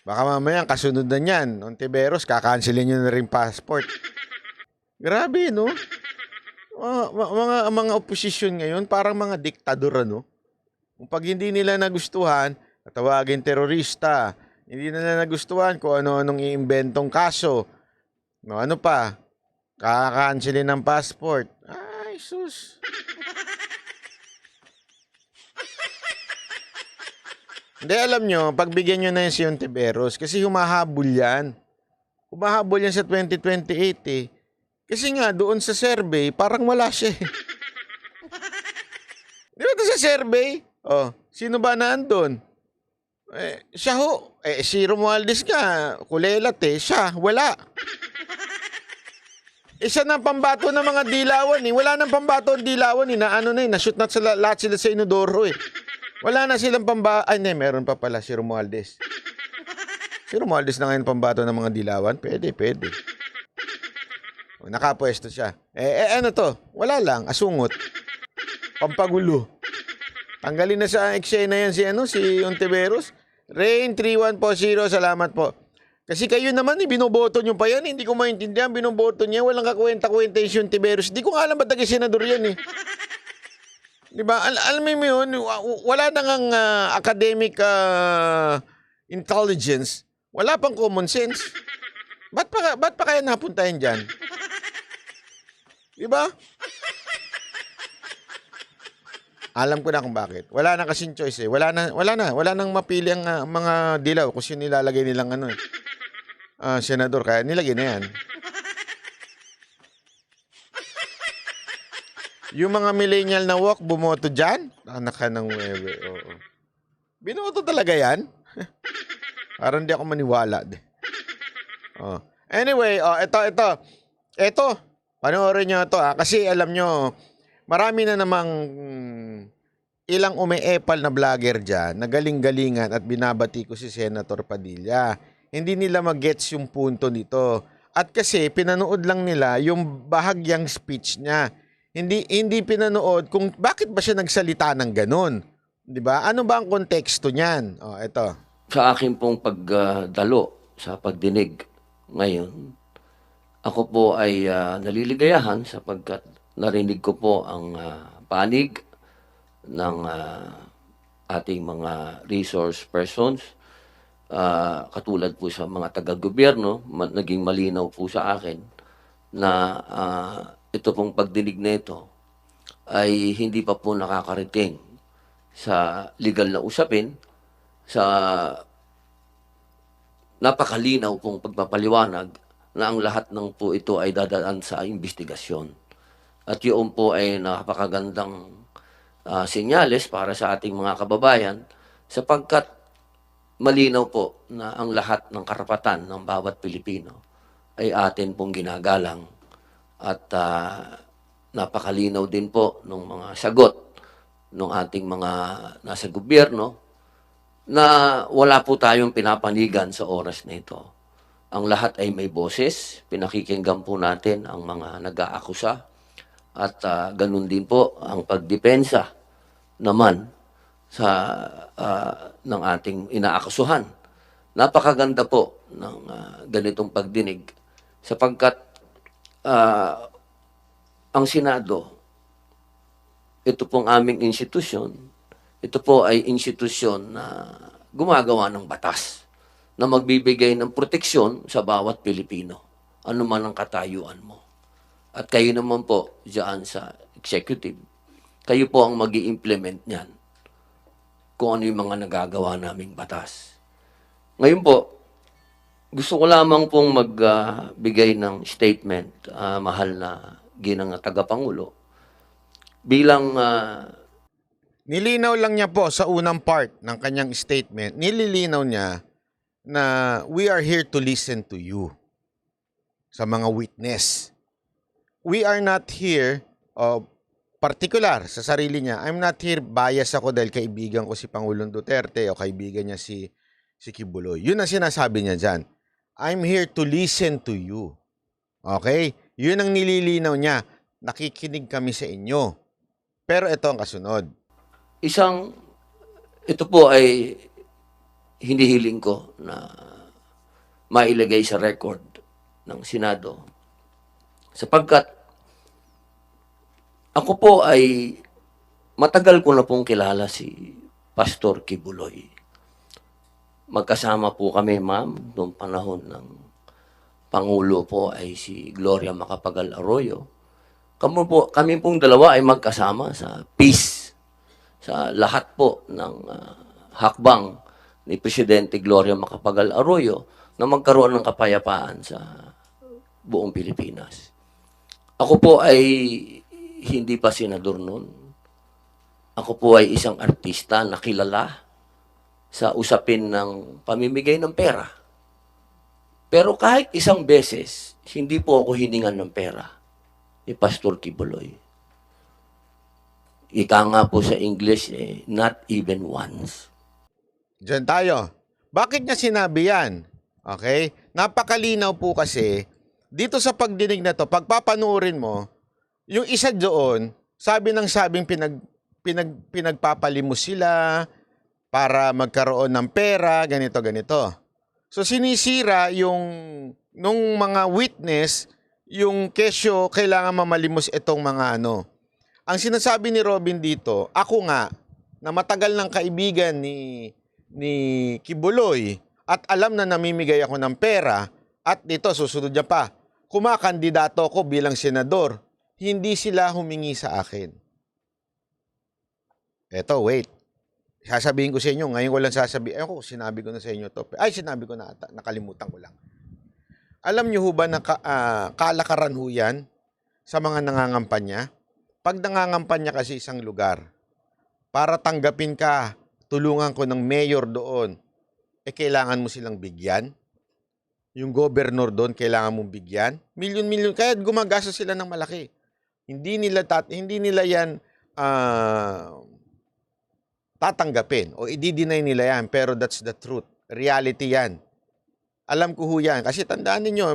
Baka mamaya ang kasunod na niyan, Ontiveros, kakancelin nyo na rin passport. Grabe, no? Mga opposition ngayon, parang mga diktador, ano? Kung pag hindi nila nagustuhan, tatawagin terorista. Hindi nila nagustuhan kung ano-anong iimbentong kaso. No, ano pa? Kakancelin ng passport. Ay, sus. Hindi, alam nyo, pagbigyan nyo na yan si Ontiveros kasi humahabol yan. Humahabol yan sa 2028 eh. Kasi nga, doon sa survey, parang wala siya eh. Di ba ito sa survey? Oh, sino ba naandun? Siya ho. Si Romualdez nga, kulelat eh. Siya, wala. Siya na pambato ng mga dilawan eh. Wala nang pambato ng dilawan eh. Na ano na eh, na-shoot na lahat sila sa inodoro eh. Wala na silang Ay, meron pa pala si Romualdez. Si Romualdez na ngayon pambato ng mga dilawan? Pwede. Nakapwesto siya. Ano to? Wala lang. Asungot. Pampagulo. Tanggalin na sa eksena yan si Ontiveros. Rain 3140, salamat po. Kasi kayo naman, binoboto nyo pa yan. Hindi ko maintindihan, binoboto niya. Walang kakwenta-kwenta yung si Ontiveros. Hindi ko nga alam ba't nag-senador yan eh. Diba? Alam mo yun, wala nang academic intelligence. Wala pang common sense. Ba't pa kaya napuntahin dyan? Diba? Alam ko na kung bakit. Wala na kasing choice eh. Wala nang mapili ang mga dilaw kung sino nilalagay nilang senador. Kaya nilagay na yan. Yung mga millennial na walk, bumoto dyan? Anak ka ng webe. Oo. Binoto talaga yan? Parang di ako maniwala. Oh. Anyway, ito. Panoorin nyo ito kasi alam nyo, marami na namang ilang umeepal na vlogger dyan na galing-galingan at binabati ko si Senator Padilla. Hindi nila mag-gets yung punto nito. At kasi pinanood lang nila yung bahagyang speech niya. Hindi pinanood kung bakit ba siya nagsalita ng ganun. 'Di ba? Ano ba ang konteksto niyan? Oh, ito. Sa akin pong pagdalo sa pagdinig ngayon, ako po ay naliligayahan sapagkat narinig ko po ang panig ng ating mga resource persons, katulad po sa mga taga-gobyerno, naging malinaw po sa akin na ito pong pagdinig na ito ay hindi pa po nakakarating sa legal na usapin, sa napakalinaw pong pagpapaliwanag na ang lahat ng po ito ay dadaan sa investigasyon. At yun po ay napakagandang senyales para sa ating mga kababayan sapagkat malinaw po na ang lahat ng karapatan ng bawat Pilipino ay atin pong ginagalang. At napakalinaw din po ng mga sagot ng ating mga nasa gobyerno na wala po tayong pinapanigan sa oras na ito. Ang lahat ay may boses, pinakikinggan po natin ang mga nag-aakusa at ganun din po ang pagdepensa naman sa ng ating inaakasuhan. Napakaganda po ng ganitong pagdinig sapagkat ang Senado, ito pong aming institusyon, ito po ay institusyon na gumagawa ng batas na magbibigay ng proteksyon sa bawat Pilipino, ano man ang katayuan mo. At kayo naman po diyan sa executive, kayo po ang mag-i-implement niyan kung ano yung mga nagagawa naming batas. Ngayon po, gusto ko lamang pong magbigay ng statement, mahal na ginang tagapangulo, bilang Nilinaw lang niya po sa unang part ng kanyang statement, nililinaw niya na we are here to listen to you sa mga witness. We are not here, particular sa sarili niya, I'm not here bias ako dahil kaibigan ko si Pangulong Duterte o kaibigan niya si Kibuloy. Yun ang sinasabi niya dyan. I'm here to listen to you. Okay? Yun ang nililinaw niya. Nakikinig kami sa inyo. Pero ito ang kasunod. ito po ay hinihiling ko na mailagay sa record ng Senado sapagkat ako po ay matagal ko na pong kilala si Pastor Kibuloy. Magkasama po kami, ma'am, noong panahon ng Pangulo po ay si Gloria Macapagal Arroyo. Kami pong dalawa ay magkasama sa peace, sa lahat po ng hakbang ni Presidente Gloria Macapagal Arroyo na magkaroon ng kapayapaan sa buong Pilipinas. Ako po ay hindi pa senador noon. Ako po ay isang artista na kilala sa usapin ng pamimigay ng pera. Pero kahit isang beses, hindi po ako hiningan ng pera ni Pastor Kibuloy. Ika nga po sa English, not even once. Diyan tayo. Bakit niya sinabi yan? Okay? Napakalinaw po kasi, dito sa pagdinig na to, pagpapanuorin mo, yung isa doon, sabi ng sabing pinagpapalimos sila para magkaroon ng pera, ganito, ganito. So sinisira yung nung mga witness, yung kesyo kailangan mamalimos itong mga ano. Ang sinasabi ni Robin dito, ako nga, na matagal ng kaibigan ni Kibuloy at alam na namimigay ako ng pera at dito susunod niya pa, kumakandidato ko bilang senador, hindi sila humingi sa akin. Eto, wait. Sasabihin ko sa inyo, ngayon ko lang sasabihin, ako, sinabi ko na sa inyo to. Ay, sinabi ko na ata, nakalimutan ko lang. Alam niyo ho ba na kalakaran ho yan sa mga nangangampanya? Pag nangangampanya kasi isang lugar, para tanggapin ka, tulungan ko ng mayor doon, kailangan mo silang bigyan. Yung governor doon, kailangan mong bigyan. Milyon-milyon, kaya gumagastos sila ng malaki. Hindi nila yan tatanggapin o i-deny nila yan, pero that's the truth. Reality yan. Alam ko ho yan. Kasi tandaan ninyo,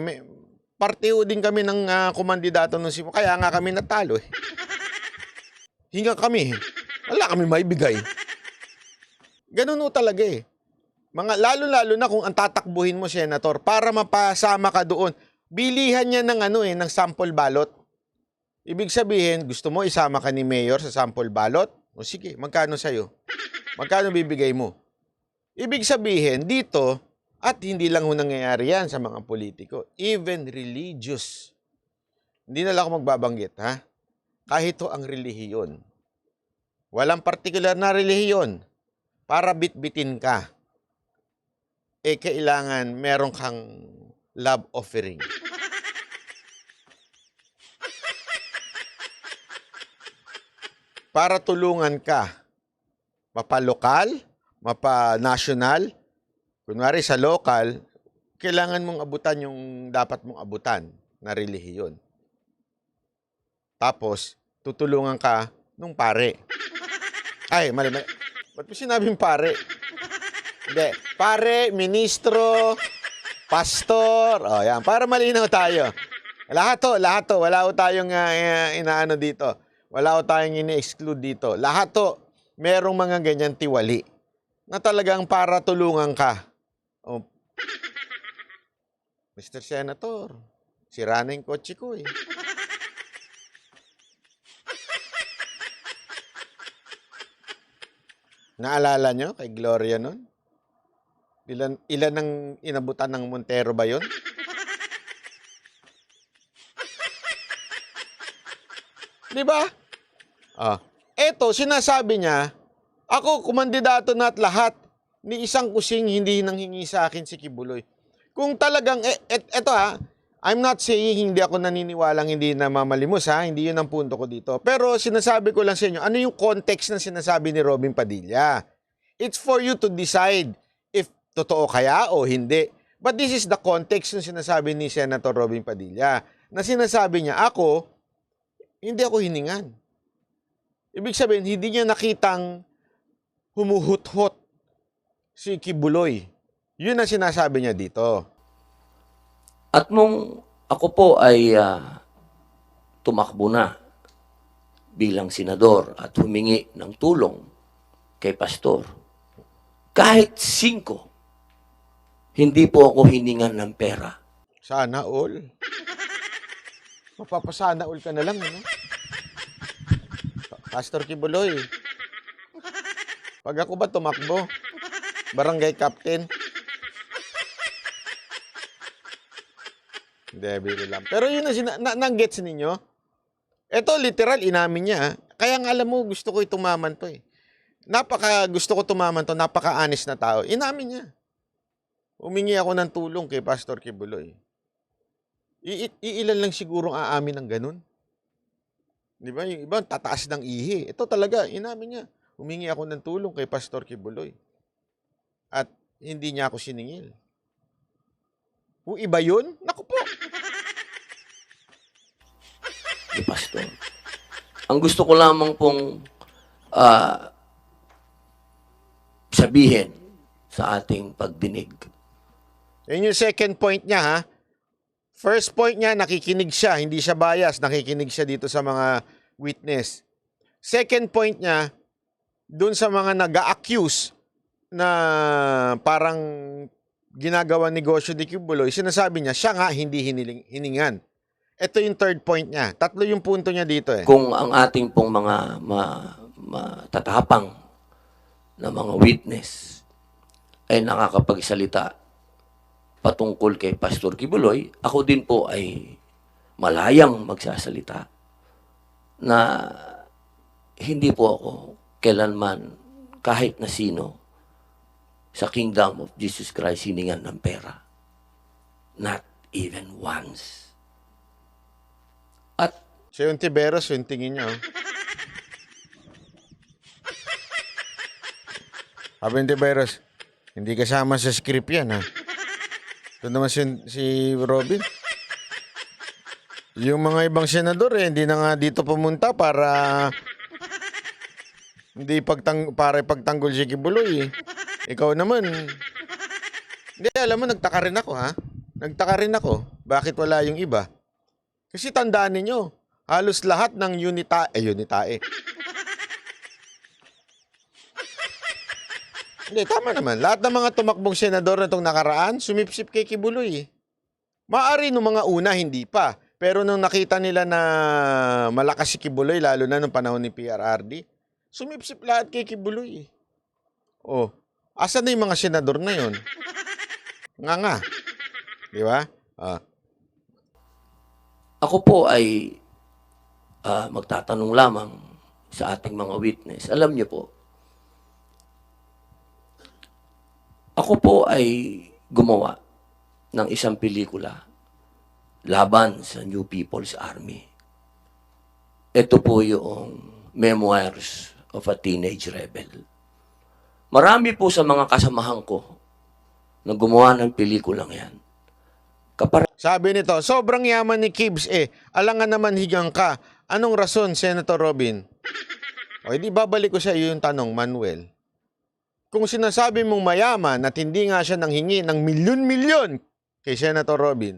parte ho din kami ng kumandidato ng Simo. Kaya nga kami natalo eh. Hinga kami. Wala kami maibigay. Ganun ho talaga eh. Lalo-lalo na kung ang tatakbuhin mo, Senator, para mapasama ka doon, bilihan niya ng ng sample ballot. Ibig sabihin, gusto mo isama ka ni Mayor sa sample ballot? O sige, magkano sa'yo? Magkano bibigay mo? Ibig sabihin, dito, at hindi lang ho nangyayari yan sa mga politiko, even religious. Hindi na lang ako magbabanggit, ha? Kahit ho ang relihiyon. Walang partikular na relihiyon. Para bitbitin ka, kailangan meron kang love offering. Para tulungan ka, mapa-lokal, mapa-national. Kunwari sa local, kailangan mong abutan yung dapat mong abutan na relihiyon. Tapos, tutulungan ka nung pare. Ay, mali. Ba't mo sinabing pare? Hindi. Pare, ministro, pastor. O, yan. Para malinaw tayo. Lahat to. Wala ho tayong inaano dito. Wala ho tayong ini-exclude dito. Lahat to, merong mga ganyan tiwali na talagang para tulungan ka. Oh. Mr. Senator, sira na yung kotse ko eh. Naalala nyo kay Gloria nun? Ilan ang inabutan ng Montero ba yun? Di ba? Eto, sinasabi niya, ako kumandidato na at lahat ni isang kusing hindi nanghingi sa akin si Kibuloy. Kung talagang, eto I'm not saying hindi ako naniniwalang hindi na mamalimos hindi yun ang punto ko dito. Pero sinasabi ko lang sa inyo, ano yung context ng sinasabi ni Robin Padilla? It's for you to decide if totoo kaya o hindi. But this is the context ng sinasabi ni Senator Robin Padilla. Na sinasabi niya, hindi ako hiningan. Ibig sabihin, hindi niya nakitang humuhut-hut si Kibuloy. Yun ang sinasabi niya dito. At nung ako po ay tumakbo na bilang senador at humingi ng tulong kay pastor, kahit 5, hindi po ako hiningan ng pera. Sana all. Mapapasana all ka na lang, ano? Pastor Kibuloy. Pag ako ba tumakbo? Barangay captain? Hindi, biro lang. Pero yun nang-gets ninyo. Ito, literal, inamin niya. Kaya nga alam mo, gusto ko itumaman to eh. Gusto ko tumaman to, napaka-honest na tao. Inamin niya. Humingi ako ng tulong kay Pastor Kibuloy. Iilan lang siguro ang aamin ng ganun. Di ba? Yung iba, tataas ng ihi. Ito talaga, inamin niya. Humingi ako ng tulong kay Pastor Kibuloy. At hindi niya ako siningil. Kung iba yun, naku po. Pastor. Ang gusto ko lamang pong sabihin sa ating pagdinig. Yun yung second point niya, First point niya, nakikinig siya. Hindi siya bias. Nakikinig siya dito sa mga witness. Second point niya, dun sa mga nag-a-accuse na parang ginagawa negosyo ni Kibuloy, sinasabi niya, siya nga hindi hiningan. Ito yung third point niya. 3 yung punto niya dito eh. Kung ang ating pong mga matatapang na mga witness ay nakakapagsalita patungkol kay Pastor Kibuloy, ako din po ay malayang magsasalita na hindi po ako kailanman kahit na sino sa Kingdom of Jesus Christ hiningan ng pera. Not even once. At So yung Tiberos, yung tingin niya. Sabi ng Tiberos, hindi kasama sa script yan Ito naman si Robin. Yung mga ibang senador hindi na nga dito pumunta para para pagtanggol si Kibuloy Ikaw naman. Hindi, alam mo, nagtaka rin ako Nagtaka rin ako. Bakit wala yung iba? Kasi tandaan ninyo, halos lahat ng unitae. Hindi, tama naman. Lahat ng mga tumakbong senador na itong nakaraan, sumipsip kay Kibuloy Maari nung mga una, hindi pa. Pero nung nakita nila na malakas si Kibuloy, lalo na nung panahon ni PRRD, sumipsip lahat kay Kibuloy asan na yung mga senador na yun? Nga. Di ba? ako po ay magtatanong lamang sa ating mga witness. Alam niyo po, ako po ay gumawa ng isang pelikula laban sa New People's Army. Ito po yung Memoirs of a Teenage Rebel. Marami po sa mga kasamahan ko na gumawa ng pelikulang yan. Sabi nito, sobrang yaman ni Kibs alangan naman higang ka. Anong rason, Senator Robin? Di babalik ko sa iyo yung tanong, Manuel. Kung sinasabi mong mayaman at hindi nga siya nanghingi ng milyon-milyon kay Senator Robin,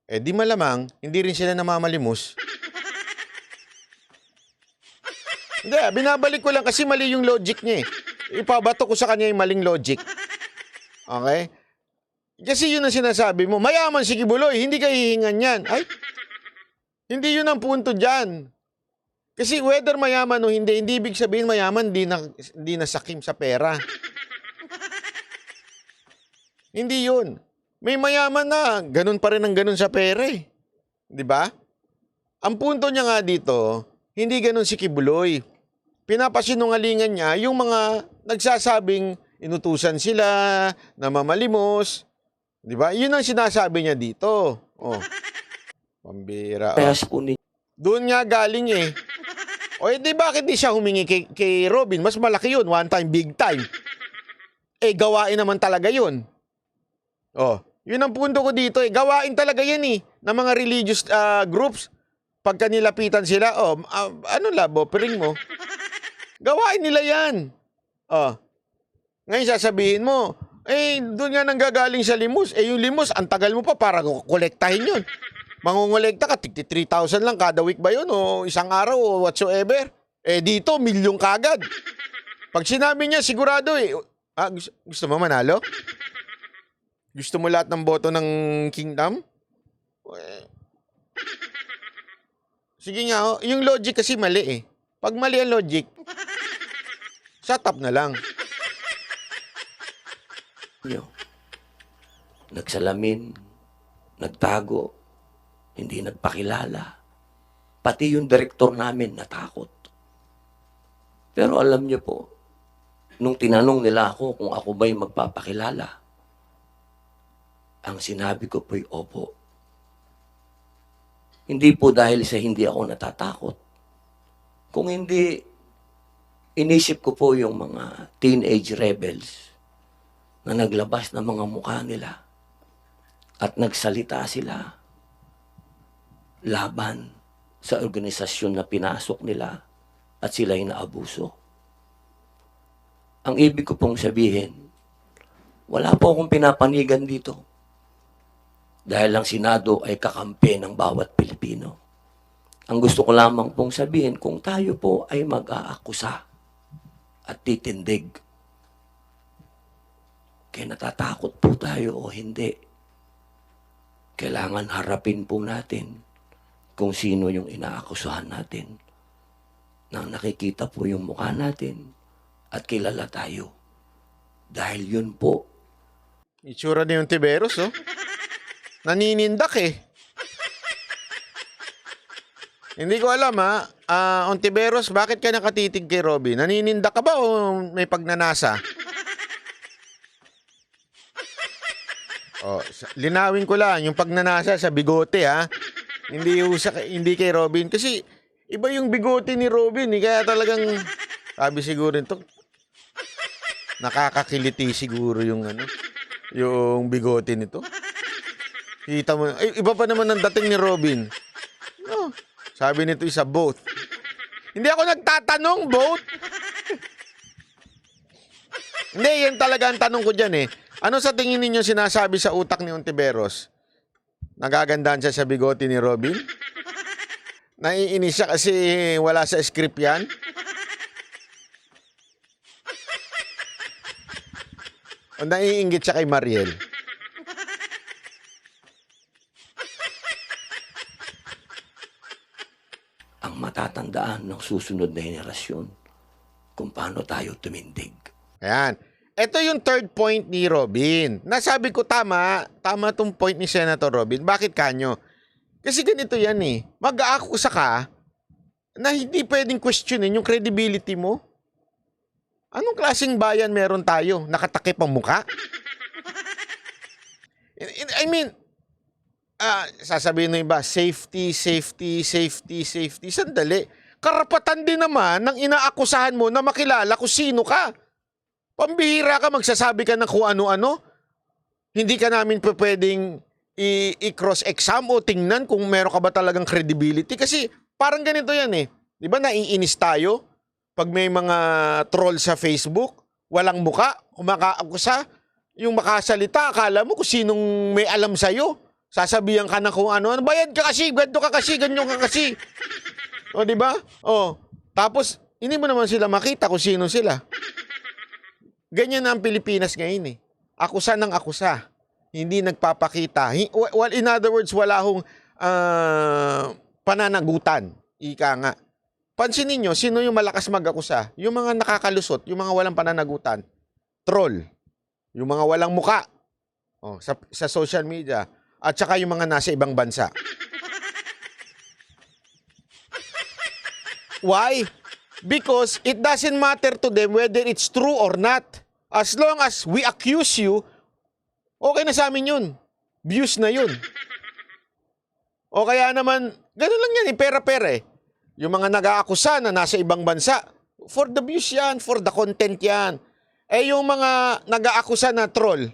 di malamang, hindi rin sila namamalimos. Hindi, binabalik ko lang kasi mali yung logic niya Ipabato ko sa kanya yung maling logic. Okay? Kasi yun ang sinasabi mo, mayaman si Kibuloy, hindi ka hihingan yan. Ay, hindi yun ang punto dyan. Kasi whether mayaman o hindi, hindi ibig sabihin mayaman, di na sakim sa pera. Hindi yun. May mayaman na, ganun pa rin ang ganun sa pera eh. Di ba? Ang punto niya nga dito, hindi ganun si Kibuloy. Pinapasinungalingan niya yung mga nagsasabing inutusan sila, namamalimos. Di ba? Yun ang sinasabi niya dito. Oh. Pambira. Kaya Oh. po ni Doon nga galing eh. O di bakit di siya humingi kay Robin? Mas malaki yun. One time, big time. Eh, gawain naman talaga yun. Oh, yun ang punto ko dito eh. Gawain talaga yan eh. Ng mga religious groups. Pagka nilapitan sila, ano labo, piring mo. Gawain nila yan. Oh. Ngayon sasabihin mo, doon nga nanggagaling sa limos. Yung limos, ang tagal mo pa para kolektahin yun. Mangungolekta ka, 3,000 lang kada week ba yun? O isang araw o whatsoever? Dito, milyong kagad. Pag sinabi niya, sigurado eh. Gusto mo manalo? Gusto mo lahat ng boto ng kingdom? Sige nga, yung logic kasi mali eh. Pag mali ang logic, shut up na lang. nyo. Nagsalamin, nagtago, hindi nagpakilala. Pati yung direktor namin natakot. Pero alam niyo po, nung tinanong nila ako kung ako ba'y magpapakilala, ang sinabi ko po'y opo. Hindi po dahil sa hindi ako natatakot. Kung hindi, inisip ko po yung mga teenage rebels na naglabas ng mga mukha nila at nagsalita sila laban sa organisasyon na pinasok nila at sila'y naabuso. Ang ibig ko pong sabihin, wala po akong pinapanigan dito. Dahil ang Senado ay kakampi ng bawat Pilipino. Ang gusto ko lamang pong sabihin, kung tayo po ay mag-aakusa at titindig, kaya natatakot po tayo o hindi, kailangan harapin po natin kung sino yung inaakusahan natin. Nang nakikita po yung mukha natin at kilala tayo. Dahil yun po. Itsura na yung Tiberos, oh. Naninindak eh. Hindi ko alam ha. Ontiveros, bakit ka nakatitig kay Robin? Naninindak ka ba o may pagnanasa? Linawin ko lang, yung pagnanasa sa bigote ha. Hindi kay Robin. Kasi iba yung bigote ni Robin eh. Kaya talagang, sabi siguro nito, nakakakiliti siguro yung bigote nito. Kita mo, iba pa naman ang dating ni Robin. Sabi nito isa boat. Hindi ako nagtatanong, boat. Hindi, yan talaga ang tanong ko dyan eh. Ano sa tingin ninyo sinasabi sa utak ni Ontiveros? Nagagandaan siya sa bigote ni Robin? Naiinis siya kasi wala sa script yan? O naiinggit siya kay Mariel? Ang matatandaan ng susunod na henerasyon kung paano tayo tumindig. Ayan. Ito yung third point ni Robin. Nasabi ko tama tong point ni Senator Robin. Bakit kanyo? Kasi ganito yan eh. Mag-aakusa ka na hindi pwedeng questionin yung credibility mo. Anong klaseng bayan meron tayo? Nakatakip ang muka? I mean, sasabihin ng iba, safety. Sandali. Karapatan din naman ng inaakusahan mo na makilala kung sino ka. Pambihira ka, magsasabi ka ng kung ano-ano. Hindi ka namin pwedeng i-cross-exam o tingnan kung meron ka ba talagang credibility. Kasi parang ganito yan eh. Di ba naiinis tayo? Pag may mga troll sa Facebook, walang muka, kumakaakusa, yung makasalita, akala mo kung sinong may alam sa'yo. Sasabihan ka na kung ano, bayad ka kasi, ganito ka kasi, ganyan ka kasi. O, di ba? O, tapos, hindi mo naman sila makita kung sino sila. Ganyan na ang Pilipinas ngayon eh. Akusa ng akusa. Hindi nagpapakita. Well, in other words, wala hong pananagutan. Ika nga. pansinin nyo, sino yung malakas mag-akusa? Yung mga nakakalusot, yung mga walang pananagutan. Troll. Yung mga walang muka. Sa social media. At saka yung mga nasa ibang bansa. Why? Because it doesn't matter to them whether it's true or not. As long as we accuse you, okay na sa amin yun. Views na yun. O kaya naman, gano'n lang yan, pera-pera eh. Yung mga nag-aakusa na nasa ibang bansa, for the views yan, for the content yan. Eh yung mga nag-aakusa na troll,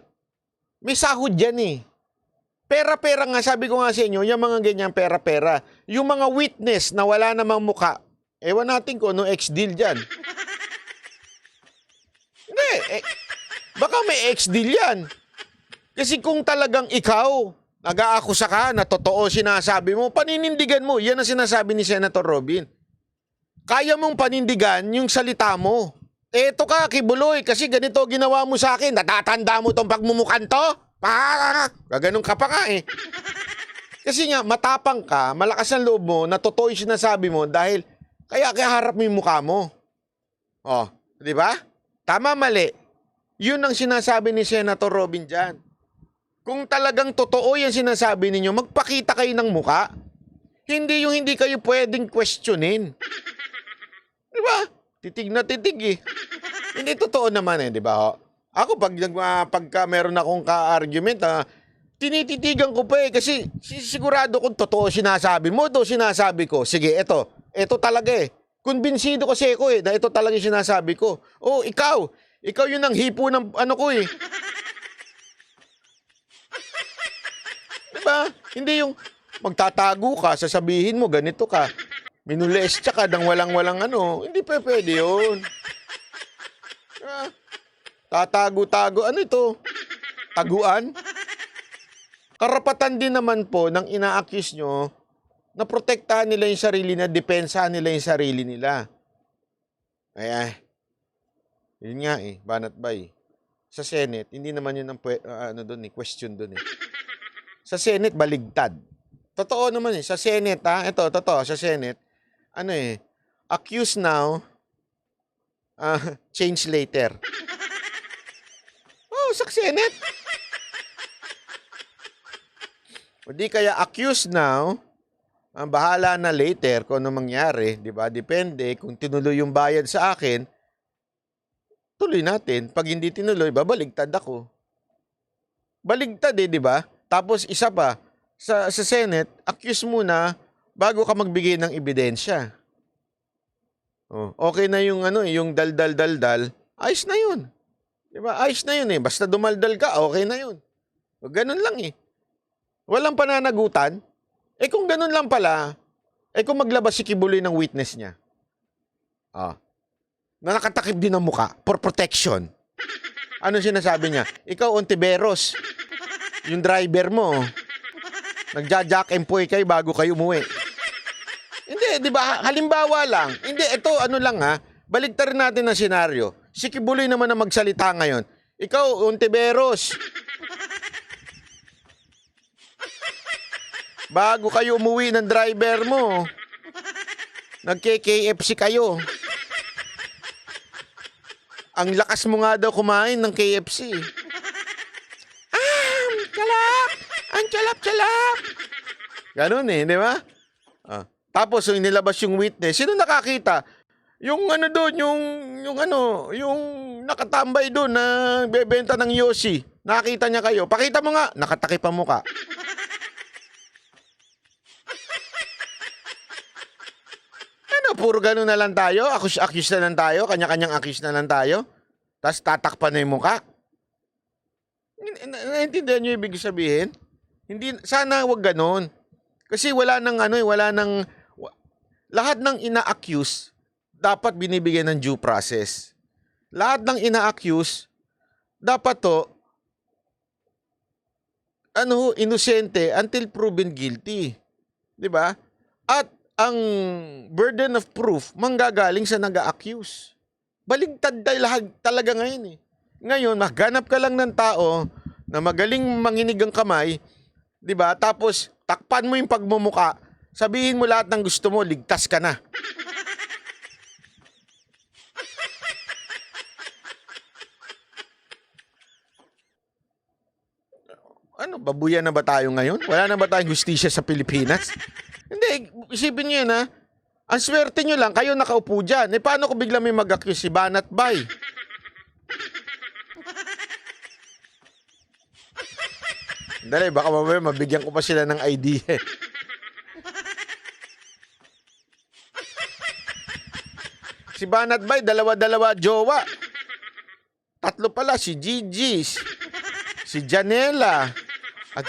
may sahod yan eh. Pera-pera nga, sabi ko nga sa inyo, yung mga ganyan pera-pera. Yung mga witness na wala namang muka, ewan natin kung ano ex-deal dyan. Hindi, baka may ex-deal yan. Kasi kung talagang ikaw, nag-aakusa ka na totoo sinasabi mo, paninindigan mo. Yan ang sinasabi ni Senator Robin. Kaya mong panindigan yung salita mo. Eto ka, Kibuloy, kasi ganito ginawa mo sa akin. Natatanda mo tong pagmumukan to? Gaganon ka pa nga eh. Kasi nga, matapang ka, malakas ang loob mo, na totoo yung sinasabi mo dahil kaya harap mo yung mukha mo. Di ba? Tama, mali. Yun ang sinasabi ni Senator Robin dyan. Kung talagang totoo yan sinasabi ninyo, magpakita kayo ng muka. Hindi yung hindi kayo pwedeng questionin. Di ba? Titig na titig eh. Hindi totoo naman eh, di ba ho? Ako, pagka meron akong ka-argument, tinititigan ko pa eh. Kasi sigurado kung totoo sinasabi mo, ito sinasabi ko. Sige, ito talaga eh. Kumbinsido kasi ako eh, na ito talaga yung sinasabi ko. Ikaw yun ang hipo ng ano ko eh. Diba? Hindi yung magtatago ka, sasabihin mo, ganito ka. Minulestya ka ng walang ano. Hindi pwede yun. Diba? Tatago-tago. Ano ito? Taguan? Karapatan din naman po ng ina-accuse nyo na protektahan nila yung sarili na depensahan nila yung sarili nila. Yun nga eh, banat bay. Sa Senate, hindi naman yun ang question doon eh. Sa Senate, baligtad. Totoo naman eh. Sa Senate, ito, totoo, sa Senate, accuse now, change later. Sa Senate. O di kaya accuse now, bahala na later kung ano mangyari, di ba? Depende, kung tinuloy yung bayad sa akin, tuloy natin. Pag hindi tinuloy, babaligtad ako. Baligtad eh, di ba? Tapos isa pa, sa Senate, accuse muna bago ka magbigay ng ebidensya. Okay na yung yung dal-dal-dal-dal, ayos na yun. Diba? Ayos na yun eh. Basta dumaldal ka, okay na yun. Ganun lang eh. Walang pananagutan. Kung ganun lang pala, kung maglabas si Kibuloy ng witness niya, na nakatakip din ang muka for protection. Ano sinasabi niya? Ikaw, Ontiveros, yung driver mo, nagja-jack and poy kayo bago kayo umuwi. Hindi, di ba? Halimbawa lang. Hindi, ito lang baligtarin natin ang senaryo. Si Kibuloy naman ang magsalita ngayon. Ikaw, Ontiveros, bago kayo umuwi ng driver mo, nagke-KFC kayo. Ang lakas mo nga daw kumain ng KFC. Kalap! Ang kalap-kalap! Ganun eh, di ba? Tapos, yung nilabas yung witness, sino nakakita? Yung doon, yung nakatambay doon na bebenta ng Yossi. Nakita niya kayo. Pakita mo nga, nakatakip ang muka. Puro ganun na lang tayo? Accuse na lang tayo? Kanya-kanyang accuse na lang tayo? Tapos tatakpan na yung muka? Naintindihan nyo ibig sabihin? Hindi, sana wag ganun. Kasi wala nang lahat ng ina-accuse dapat binibigyan ng due process. Lahat ng ina-accuse dapat inosente until proven guilty. 'Di ba? At ang burden of proof manggagaling sa nag-a-accuse. Baligtad talaga ngayon eh. Ngayon, maghanap ka lang ng tao na magaling manginig ang kamay, 'di ba? Tapos takpan mo yung pagmumuka, sabihin mo lahat ng gusto mo, ligtas ka na. Babuyan na ba tayo ngayon? Wala na ba tayong hustisya sa Pilipinas? Hindi, isipin niyo yan ha. Ang swerte nyo lang, kayo nakaupo dyan. Eh paano kung bigla may mag-accuse si Banat Bay? Dali, baka mamaya mabigyan ko pa sila ng idea. Si Banat Bay, dalawa-dalawa jowa. Tatlo pala, si Gigi, si Janela, at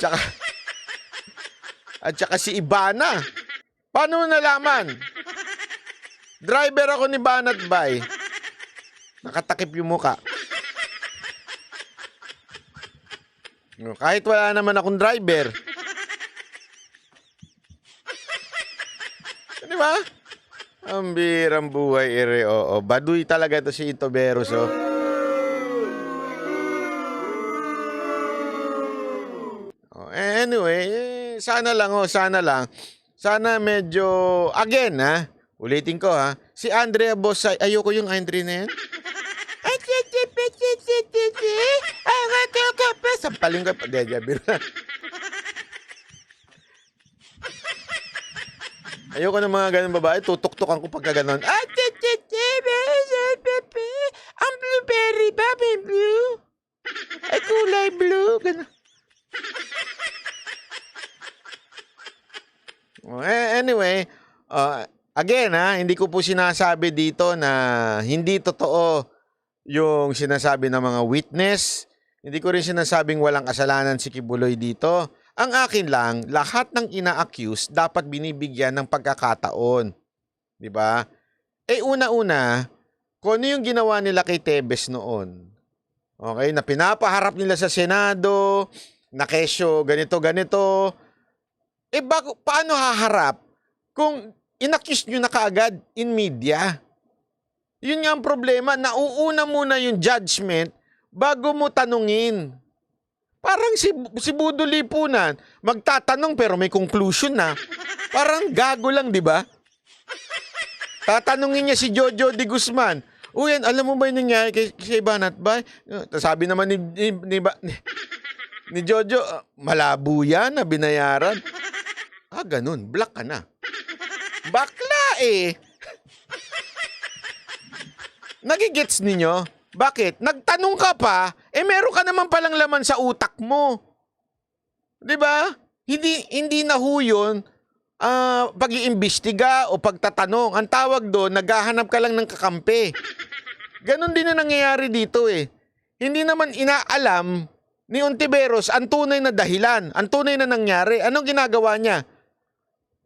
saka si Ibana. Paano mo nalaman? Driver ako ni Banat Bay. Nakatakip yung muka. Kahit wala naman akong driver. Di ba? Ang birang buhay, ere. Oo, baduy talaga ito si Itoberos, oh. Anyway, sana lang, sana medyo, again, ha, ulitin ko, ha, si Andrea Bosay, ayoko yung Andre na yan. Sampaling ko, ayoko ng mga ganun babae, tutok-tokan ko pagka ganun. Ang blueberry ba, may blue? Ay, kulay blue, ganun. Anyway, again hindi ko po sinasabi dito na hindi totoo yung sinasabi ng mga witness. Hindi ko rin sinasabing walang kasalanan si Kibuloy dito. Ang akin lang, lahat ng ina-accuse dapat binibigyan ng pagkakataon. Di ba? Una-una, kung ano yung ginawa nila kay Tebes noon. Okay, na pinapaharap nila sa Senado, na kesyo ganito. Paano haharap kung inaccuse nyo na kaagad in media? Yun nga ang problema, nauuna muna yung judgment bago mo tanungin. Parang si Budo Lipunan, magtatanong pero may conclusion na. Parang gago lang, di ba? Tatanungin niya si Jojo de Guzman, uy, alam mo ba yung nangyari kay Banat Bay? Sabi naman ni Jojo, malabo yan na binayaran. Ganun. Black ka na. Bakla eh. Nagigets ninyo? Bakit? Nagtanong ka pa, meron ka naman palang laman sa utak mo. 'Di ba? Hindi na ho yun pag-iimbestiga o pagtatanong. Ang tawag doon, naghahanap ka lang ng kakampi. Ganon din na nangyayari dito eh. Hindi naman inaalam ni Ontiveros ang tunay na dahilan, ang tunay na nangyari. Anong ginagawa niya?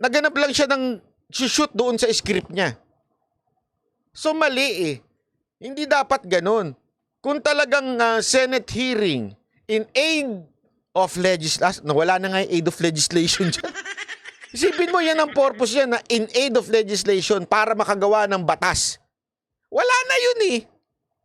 Naganap lang siya ng shoot doon sa script niya. So mali eh. Hindi dapat ganun. Kung talagang Senate hearing in aid of legislation, wala na nga yung aid of legislation dyan. Isipin mo, yan ang purpose yan, na in aid of legislation para makagawa ng batas. Wala na yun eh.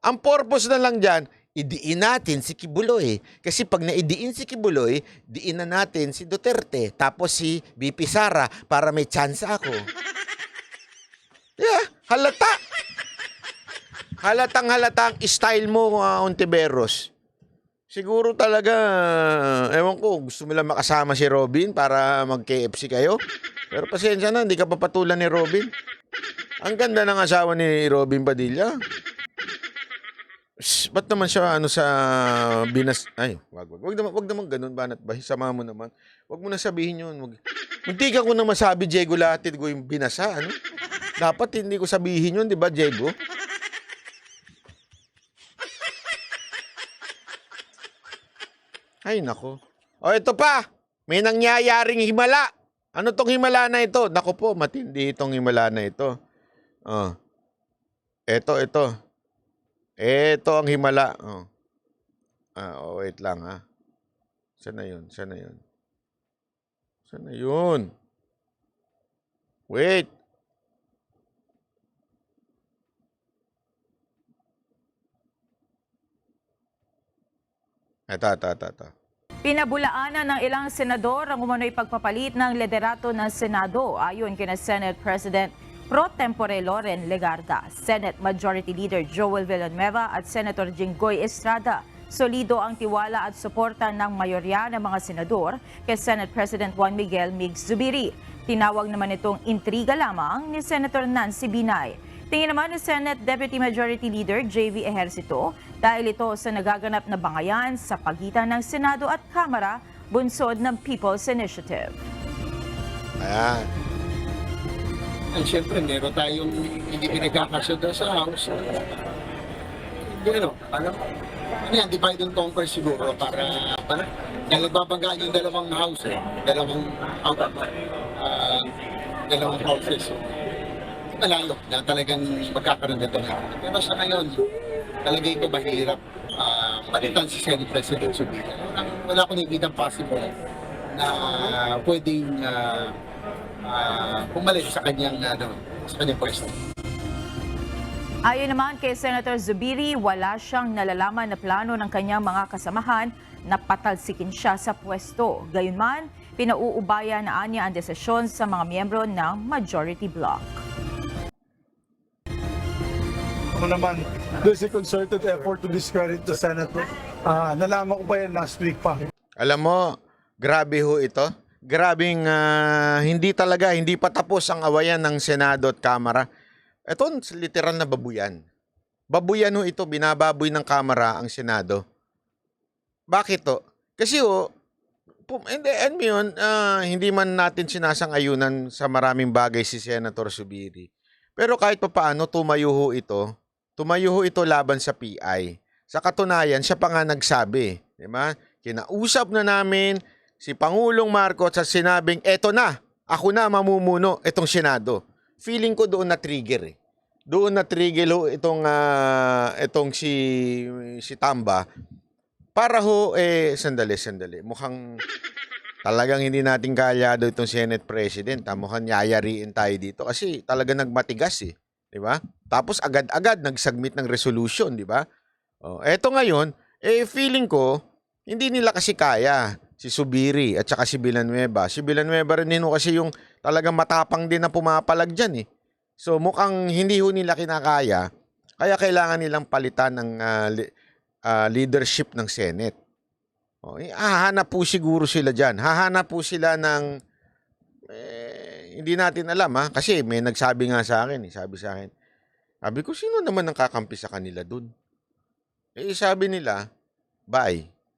Ang purpose na lang dyan, idiin natin si Kibuloy. Kasi pag naidiin si Kibuloy, diin na natin si Duterte. Tapos si VP Sara para may chance ako. Yeah, halata. Halatang style mo, Ontiveros. Siguro talaga, ewan ko, gusto mo lang makasama si Robin para mag-KFC kayo. Pero pasensya na, hindi ka papatulan ni Robin. Ang ganda ng asawa ni Robin Padilla. Ba't naman siya sa binas... Ay, wag naman ganun, Banat Bay. Sama mo naman. Wag mo na sabihin yun. Hindi ka ko na masabi, Diego Latid ko yung binasa. Ano? Dapat hindi ko sabihin yun, di ba, Diego? Ay, nako. O, ito pa. May nangyayaring himala. Ano tong himala na ito? Nako po, matindi itong himala na ito. Ito. Ito ang himala. Wait lang ha. Sana yun. Wait. Ito. Pinabulaanan ng ilang senador ang umano'y pagpapalit ng liderato ng Senado ayon kina Senate President Pro Tempore Loren Legarda, Senate Majority Leader Joel Villanueva at Senator Jinggoy Estrada. Solido ang tiwala at suporta ng mayorya ng mga senador kay Senate President Juan Miguel Mig Zubiri. Tinawag naman itong intriga lamang ni Senator Nancy Binay. Tingin naman ni Senate Deputy Majority Leader JV Ejercito dahil ito sa nagaganap na bangayan sa pagitan ng Senado at Kamara bunsod ng People's Initiative. Ayan. At syempre, meron tayong hindi pinagkakasunod sa House. Hindi parang, yan, divide and conquer siguro para nagbabanggaan yung dalawang House dalawang houses. Malalo na talagang magkakaroon nito na. Pero sa ngayon, talaga ito mahirap palitan si Senate President Zubiri. Wala akong ibigang possible na pwedeng pumalit sa kanyang pwesto. Ayon naman kay Senator Zubiri, wala siyang nalalaman na plano ng kanyang mga kasamahan na patalsikin siya sa pwesto. Gayunman, pinauubaya na anya ang desisyon sa mga miyembro ng majority bloc. Ako naman, there's a concerted effort to discredit the Senator. Nalaman ko pa yan last week pa. Alam mo, grabe ho ito. Grabing hindi pa tapos ang awayan ng Senado at Kamara. Ito, literal na babuyan. Babuyan ho ito, binababoy ng Kamara ang Senado. Bakit to? Kasi hindi man natin sinasang-ayunan sa maraming bagay si Senator Zubiri. Pero kahit pa paano, tumayo ho ito laban sa PI. Sa katunayan, siya pa nga nagsabi. Diba? Kinausap na namin si Pangulong Marcos at sinabing, eto na, ako na mamumuno itong Senado. Feeling ko doon na-trigger eh. Doon na-trigger ho itong si Tamba. Para ho, sandali. Mukhang talagang hindi natin kalyado itong Senate President. Mukhang yayariin tayo dito kasi talagang nagmatigas eh. Diba? Tapos agad-agad nagsubmit ng resolution, diba? Eto ngayon, feeling ko, hindi nila kasi kaya si Zubiri at saka si Villanueva. Si Villanueva rin kasi yung talagang matapang din na pumapalag dyan eh. So mukhang hindi ho nila kinakaya, kaya kailangan nilang palitan ng leadership ng Senate. Hahanap po siguro sila dyan. Hahanap po sila ng, hindi natin alam kasi may nagsabi nga sa akin, sabi ko, sino naman ang kakampi sa kanila dun? Sabi nila,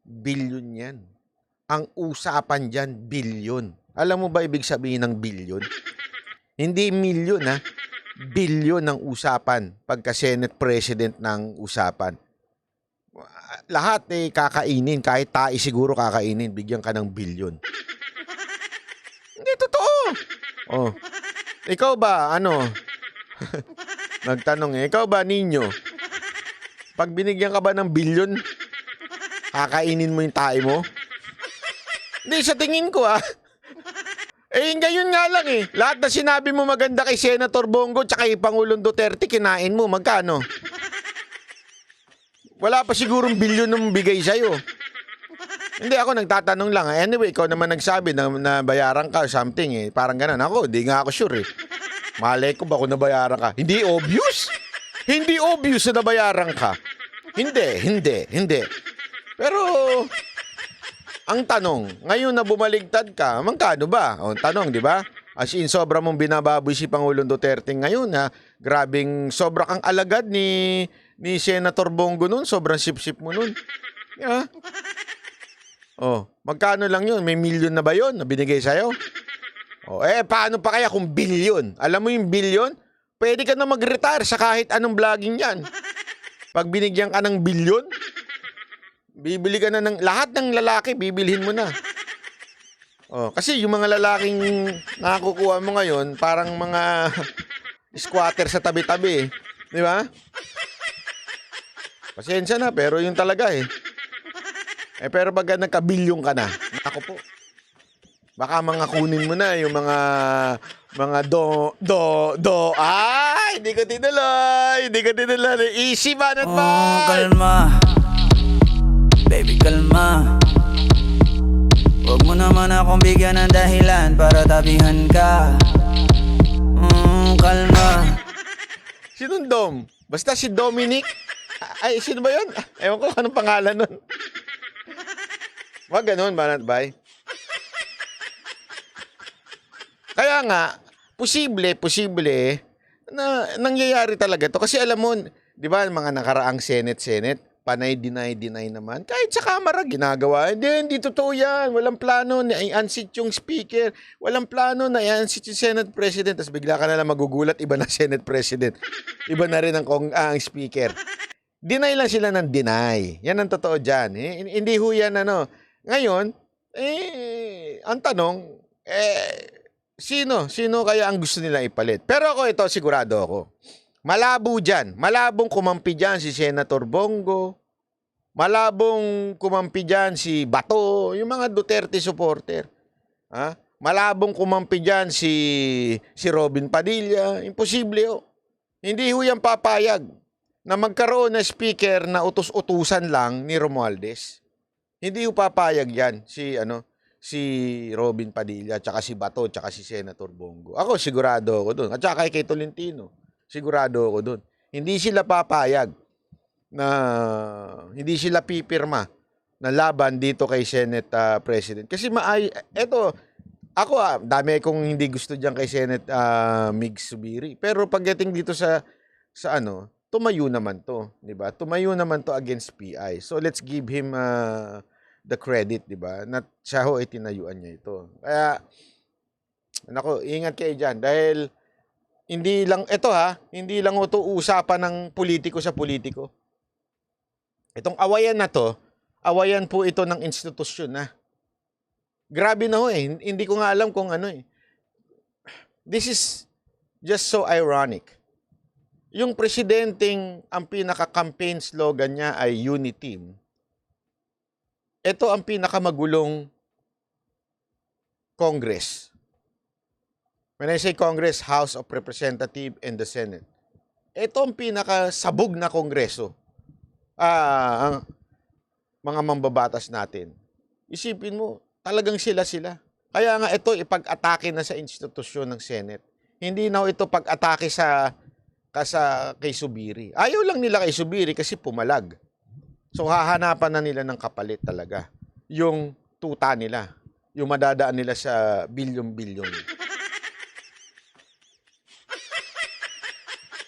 billion yan. Ang usapan dyan, billion. Alam mo ba ibig sabihin ng billion? Hindi milyon billion ang usapan pagka Senate President ng usapan. Lahat kakainin, kahit tayo siguro kakainin, bigyan ka ng billion. Hindi, totoo. Ikaw ba, nagtanong ikaw ba, Ninyo? Pag binigyan ka ba ng billion, kakainin mo yung tayo mo? Hindi, sa tingin ko ngayon nga lang lahat na sinabi mo maganda kay Senator Bongo tsaka kay Pangulong Duterte, kinain mo, magkano? Wala pa sigurong bilyon ng bigay sa'yo. Hindi, ako nagtatanong lang. Anyway, ikaw naman nagsabi na bayaran ka something Parang ganun. Ako, di nga ako sure Malay ko ba kung nabayaran ka? Hindi obvious? Hindi obvious na nabayaran ka? Hindi. Pero ang tanong, ngayon na bumaligtad ka, magkano ba? Tanong, di ba? As in, sobra mong binababoy si Pangulong Duterte ngayon, grabing sobra kang alagad ni Senator Bongo nun, sobrang sip-sip mo nun. Magkano lang yun? May milyon na ba yun na binigay sa'yo? Paano pa kaya kung bilyon? Alam mo yung bilyon? Pwede ka na mag-retire sa kahit anong vlogging yan. Pag binigyan ka ng bilyon, bibili ka na ng lahat ng lalaki, bibilhin mo na. Kasi yung mga lalaking nakakukuha mo ngayon, parang mga squatter sa tabi-tabi, di ba? Pasensya na, pero yun talaga pero pag nagkabilyong ka na, ako po, baka mga kunin mo na yung mga hindi ko tinuloy. Easy man at kalma. Baby, kalma. Huwag mo naman akong bigyan ng dahilan para tabihan ka. Kalma. Sinong Dom? Basta si Dominic. Ay, sino ba yun? Ewan ko anong pangalan nun. Wag ganun, Banat Bay. Kaya nga, posible na nangyayari talaga to. Kasi alam mo, di ba, mga nakaraang Senate, panay deny naman. Kahit sa Kamara, ginagawa. Hindi totoo yan. Walang plano na i-unseat yung speaker. Walang plano na i-unseat yung Senate President. Tapos bigla ka na lang magugulat, iba na Senate President. Iba na rin ang speaker. Deny lang sila ng deny. Yan ang totoo dyan. Hindi ho yan ano. Ngayon, ang tanong, sino kaya ang gusto nila ipalit? Pero ako ito, sigurado ako. Malabo dyan. Malabong kumampi dyan si Senator Bongo. Malabong kumampi dyan si Bato. Yung mga Duterte supporter. Ha? Malabong kumampi dyan si Robin Padilla. Imposible ho. Hindi ho yan papayag na magkaroon na speaker na utos-utusan lang ni Romualdez. Hindi ho papayag yan si Robin Padilla, tsaka si Bato, tsaka si Senator Bongo. Ako, sigurado ako doon. At tsaka kay Tolentino, sigurado ako doon. Hindi sila papayag na hindi sila pipirma na laban dito kay Senate President. Kasi ako dami kong hindi gusto diyan kay Senate Migs Zubiri. Pero pagdating dito sa tumayo naman to, 'di ba? Tumayo naman to against PI. So let's give him the credit, 'di ba? Na siya ho itinayuan niya ito. Kaya nako, ingat kayo diyan dahil hindi lang ito usapan ng politiko sa politiko. Itong awayan na to, awayan po ito ng institusyon na. Grabe na ho eh. Hindi ko nga alam kung ano eh. This is just so ironic. Yung presidenteng ang pinaka-campaign slogan niya ay Uniteam. Ito ang pinakamagulong Congress. When I say Congress, House of Representatives and the Senate. Ito ang pinakasabog na kongreso. Ang mga mambabatas natin. Isipin mo, talagang sila. Kaya nga ito ipag-atake na sa institusyon ng Senate. Hindi na ito pag-atake kay Zubiri. Ayaw lang nila kay Zubiri kasi pumalag. So hahanapan na nila ng kapalit talaga. Yung tuta nila. Yung madadaan nila sa bilyon-bilyon.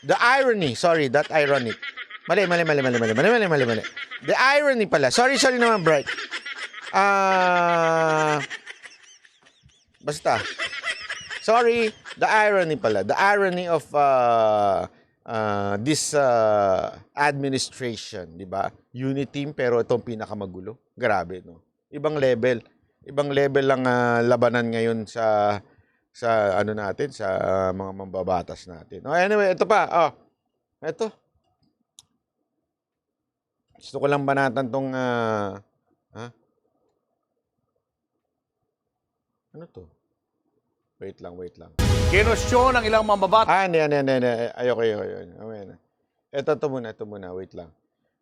The irony, sorry, that ironic. Mali. The irony pala. Sorry naman, Bright. Basta. Sorry, the irony pala. The irony of this administration, di ba? Uniteam, pero itong pinakamagulo. Grabe, no? Ibang level. Ibang level lang labanan ngayon sa natin, sa mga mambabatas natin. Oh, anyway, ito pa. Ito. Gusto ko lang banatan tong ano to? Wait lang. Kinwestiyon ng ilang mambabatas. Hindi. Ayoko. Ito muna. Wait lang.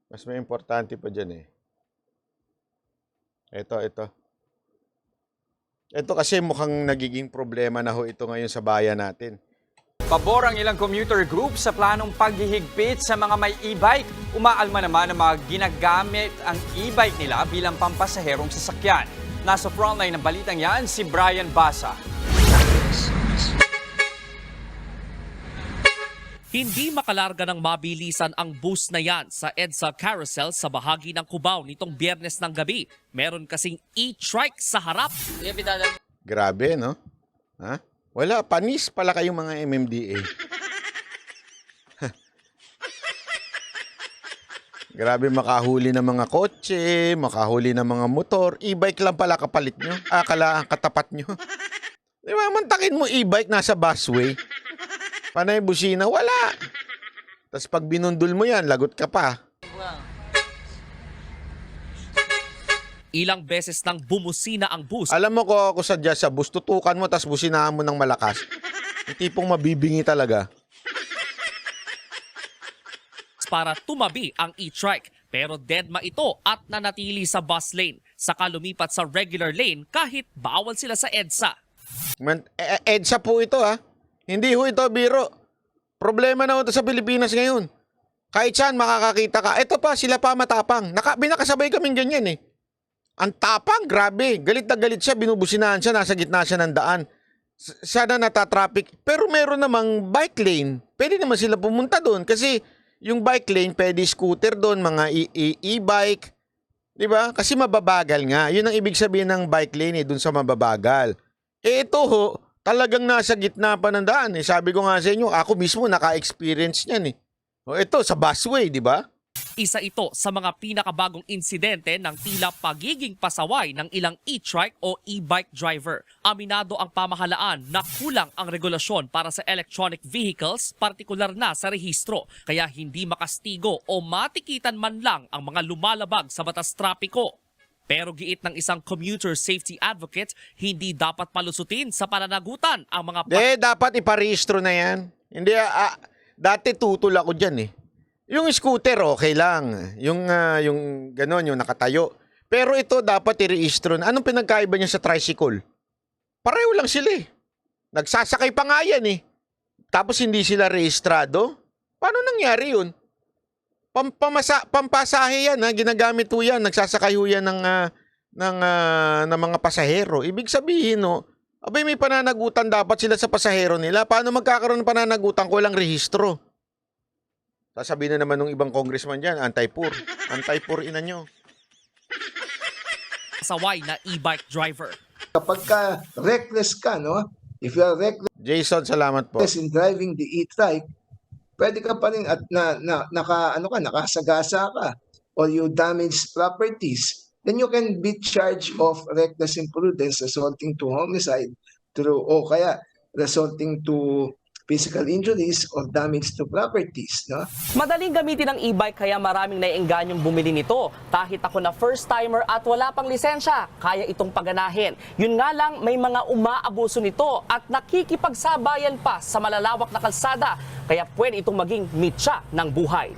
Mas may importante pa dyan eh. Ito. Ito kasi mukhang nagiging problema na ho ito ngayon sa bayan natin. Pabor ang ilang commuter group sa planong paghihigpit sa mga may e-bike. Umaalma naman na mga ginagamit ang e-bike nila bilang pampasaherong sasakyan. Nasa frontline ng balitang yan, si Brian Basa. Hindi makalarga ng mabilisan ang bus na yan sa EDSA Carousel sa bahagi ng Cubao nitong Biyernes ng gabi. Meron kasing e-trike sa harap. Grabe, no? Ha? Wala, panis pala kayong mga MMDA. Grabe makahuli ng mga kotse, makahuli ng mga motor. E-bike lang pala kapalit nyo. Katapat nyo. Di ba, mantakin mo e-bike nasa busway. Panay busina, wala. Tapos pag binundol mo yan, lagot ka pa. Ilang beses nang bumusina ang bus. Alam mo ko ako sadya sa bus, tutukan mo tapos businahan mo ng malakas. Yung tipong mabibingi talaga. Para tumabi ang e-trike. Pero deadma ito at nanatili sa bus lane. Saka lumipat sa regular lane kahit bawal sila sa EDSA. EDSA po ito ha. Hindi ho ito biro. Problema na ito sa Pilipinas ngayon. Kahit saan makakakita ka. Ito pa, sila pa matapang. Binakasabay kaming ganyan eh. Ang tapang, grabe. Galit na galit siya, binubusinahan siya, nasa gitna siya ng daan. Sana natatraffic. Pero meron namang bike lane. Pwede naman sila pumunta doon kasi yung bike lane, pwede scooter doon, mga e-bike. Diba? Kasi mababagal nga. Yun ang ibig sabihin ng bike lane doon sa mababagal. Ito ho, talagang nasa gitna pa ng daan. Sabi ko nga sa inyo, ako mismo naka-experience niyan eh. Ito, sa busway, di ba? Isa ito sa mga pinakabagong insidente ng tila pagiging pasaway ng ilang e-trike o e-bike driver. Aminado ang pamahalaan na kulang ang regulasyon para sa electronic vehicles, partikular na sa rehistro, kaya hindi makastigo o matikitan man lang ang mga lumalabag sa batas trapiko. Pero giit ng isang commuter safety advocate, hindi dapat palusutin sa pananagutan ang mga... dapat iparehistro na yan. Hindi, dati tutol ako dyan eh. Yung scooter, okay lang. Yung gano'n, yung nakatayo. Pero ito dapat i-rehistro na. Anong pinagkaiba niya sa tricycle? Pareho lang sila eh. Nagsasakay pa nga yan eh. Tapos hindi sila rehistrado? Paano nangyari yun? Pampasahe yan ha. Ginagamit ho yan. Nagsasakay ho yan ng mga pasahero. Ibig sabihin no, abay may pananagutan dapat sila sa pasahero nila. Paano magkakaroon ng pananagutan ko lang rehistro? Sasabihin na naman ng ibang congressman dyan, anti-poor. Anti-poor ina nyo. Pasaway na e-bike driver. Kapag ka reckless ka, no? If you are reckless Jason, salamat po. in driving the e-trike, pwede ka pa rin at nakasagasa ka or you damage properties, then you can be charged of reckless imprudence resulting to homicide o kaya resulting to physical injuries or damage to properties. No? Madaling gamitin ng e-bike kaya maraming naiengganyong bumili nito. Kahit ako na first-timer at wala pang lisensya, kaya itong paganahin. Yun nga lang, may mga umaabuso nito at nakikipagsabayan pa sa malalawak na kalsada. Kaya pwede itong maging mitsa ng buhay.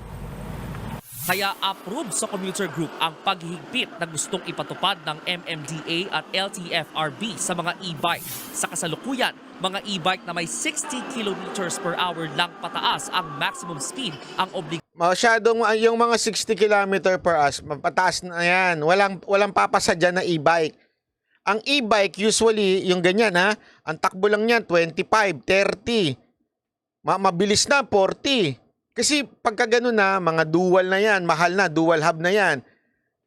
Kaya approve sa commuter group ang paghihigpit na gustong ipatupad ng MMDA at LTFRB sa mga e-bike. Sa kasalukuyan, mga e-bike na may 60 kilometers per hour lang pataas ang maximum speed ang Masyadong yung mga 60 km per hour, pataas na yan. Walang papasa dyan na e-bike. Ang e-bike usually, yung ganyan ha, ang takbo lang yan 25, 30. Mabilis na 40. Kasi pagka gano'n na, mga dual na yan, mahal na, dual hub na yan.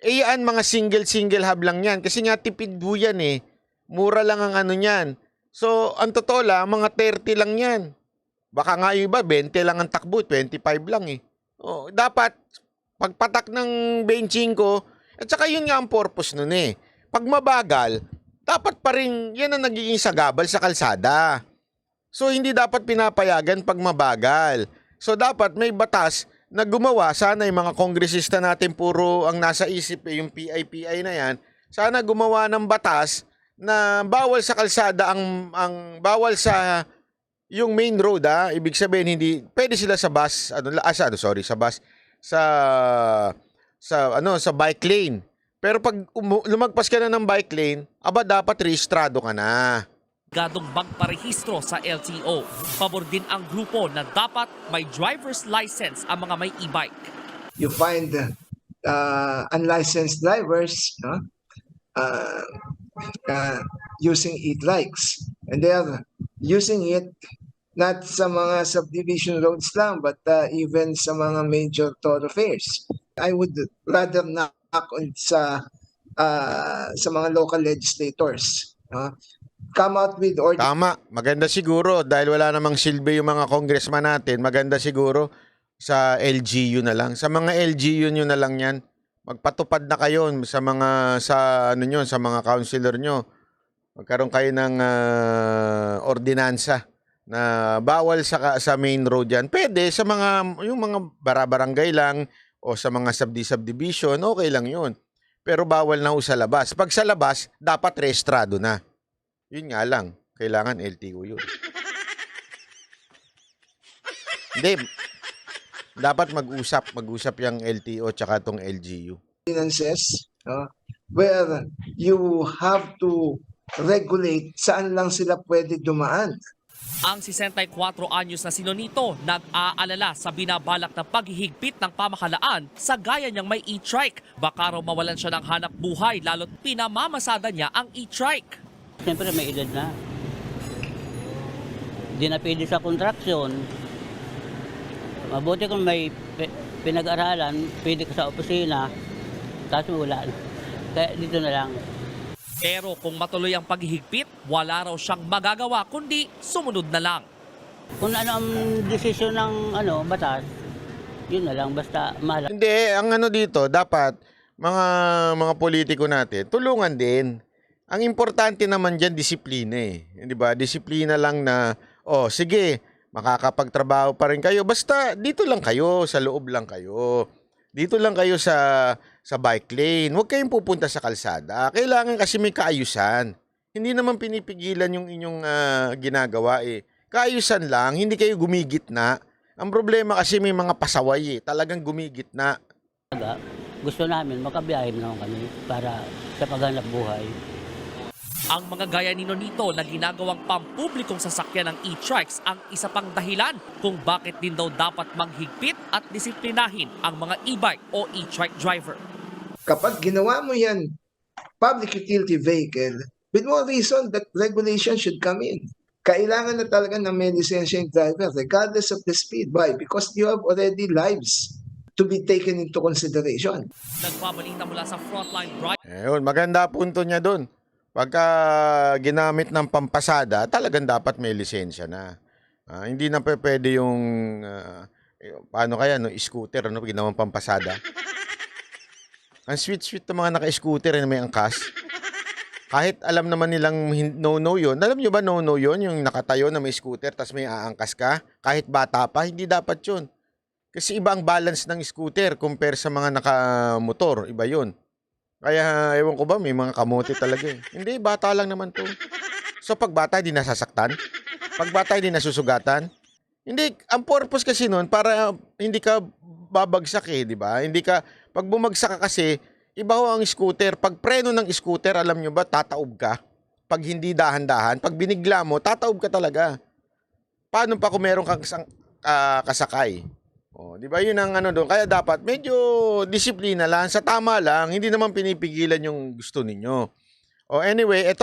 Yan, mga single hub lang yan. Kasi nga tipid po yan eh. Mura lang ang ano yan. So, ang totoo lang, mga 30 lang yan. Baka nga yung iba, 20 lang ang takbo, 25 lang eh. Dapat, pagpatak ng benching ko, at saka yun nga ang purpose nun eh. Pag mabagal, dapat pa rin, yan ang nagiging sagabal sa kalsada. So, hindi dapat pinapayagan pag mabagal. So, dapat may batas na gumawa. Sana yung mga kongresista natin puro ang nasa isip, yung PI na yan. Sana gumawa ng batas na bawal sa kalsada ang bawal sa yung main road ibig sabihin hindi pwede sila sa bus sa bike lane. Pero pag lumagpas ka na ng bike lane, dapat rehistrado ka na. Gadong magparehistro sa LTO. Pabor din ang grupo na dapat may driver's license ang mga may e-bike. You find unlicensed drivers, no? Using e-trikes. And they are using it not sa mga subdivision roads lang, but even sa mga major thoroughfares. I would rather knock on sa mga local legislators. Come out with orders. Tama, maganda siguro dahil wala namang silbi yung mga congressman natin. Maganda siguro sa LGU na lang. Sa mga LGU nyo na lang yan. Magpatupad na kayo sa mga sa mga councilor nyo. Magkaroon kayo ng ordinansa na bawal sa main road yan. Pwede sa yung mga barabarangay lang o sa mga subdivision, okay lang yun. Pero bawal na sa labas. Pag sa labas, dapat rehistrado na. Yun nga lang, kailangan LTO yun. Hindi, dapat mag-usap yung LTO tsaka tong LGU. Ordinances, where you have to regulate saan lang sila pwede dumaan. Ang 64 anyos na sinonito nag-aalala sa binabalak na paghihigpit ng pamahalaan sa gaya niyang may e-trike. Baka raw mawalan siya ng hanap buhay lalo't pinamamasada niya ang e-trike. Siyempre may edad na. Hindi na pwede sa kontraksyon. Mabuti kung may pinag-aralan, pwede ka sa opisina, tapos wala na. Kaya dito na lang. Pero kung matuloy ang paghihigpit, wala raw siyang magagawa kundi sumunod na lang. Kung ano ang desisyon ng batas, yun na lang, basta mahal. Hindi, ang ano dito, dapat mga politiko natin, tulungan din. Ang importante naman diyan disiplina eh. 'Di ba? Disiplina lang na sige, makakapagtrabaho pa rin kayo. Basta dito lang kayo, sa loob lang kayo. Dito lang kayo sa bike lane. Huwag kayong pupunta sa kalsada. Kailangan kasi may kaayusan. Hindi naman pinipigilan yung inyong ginagawa eh. Kaayusan lang, hindi kayo gumigitna. Ang problema kasi may mga pasaway eh. Talagang gumigitna. Gusto namin makabiyahe naman kami para sa paghanap buhay. Ang mga gaya ni Nonito na ginagawang pampublikong sasakyan ng e-trikes ang isa pang dahilan kung bakit din daw dapat manghigpit at disiplinahin ang mga e-bike o e-trike driver. Kapag ginawa mo yan, public utility vehicle, with more reason that regulation should come in. Kailangan na talaga na may lisensya yung driver regardless of the speed. Why? Because you have already lives to be taken into consideration. Nagbabalita mula sa Frontline Bright. Ayun, maganda punto niya doon. Pagka ginamit ng pampasada, talagang dapat may lisensya na. Hindi na pwede yung paano kaya no, scooter ginawang pampasada. Ang sweet-sweet ng mga naka-scooter na may angkas. Kahit alam naman nilang no-no yun. Alam nyo ba no-no yun? Yung nakatayo na may scooter tas may aangkas ka? Kahit bata pa, hindi dapat yun. Kasi iba ang balance ng scooter compare sa mga nakamotor. Iba yun. Kaya ewan ko ba, may mga kamote talaga eh. Hindi, bata lang naman to. So pag bata, hindi nasasaktan. Pag bata, hindi nasusugatan. Hindi, ang purpose kasi nun, para hindi ka babagsak eh, di ba? Hindi ka, pag bumagsak ka kasi, iba ho ang scooter. Pag preno ng scooter, alam nyo ba, tataob ka. Pag hindi dahan-dahan, pag binigla mo, tataob ka talaga. Paano pa kung meron kang kasakay? Di ba yun ang doon? Kaya dapat medyo disiplina lang, sa tama lang, hindi naman pinipigilan yung gusto ninyo. Anyway, ito,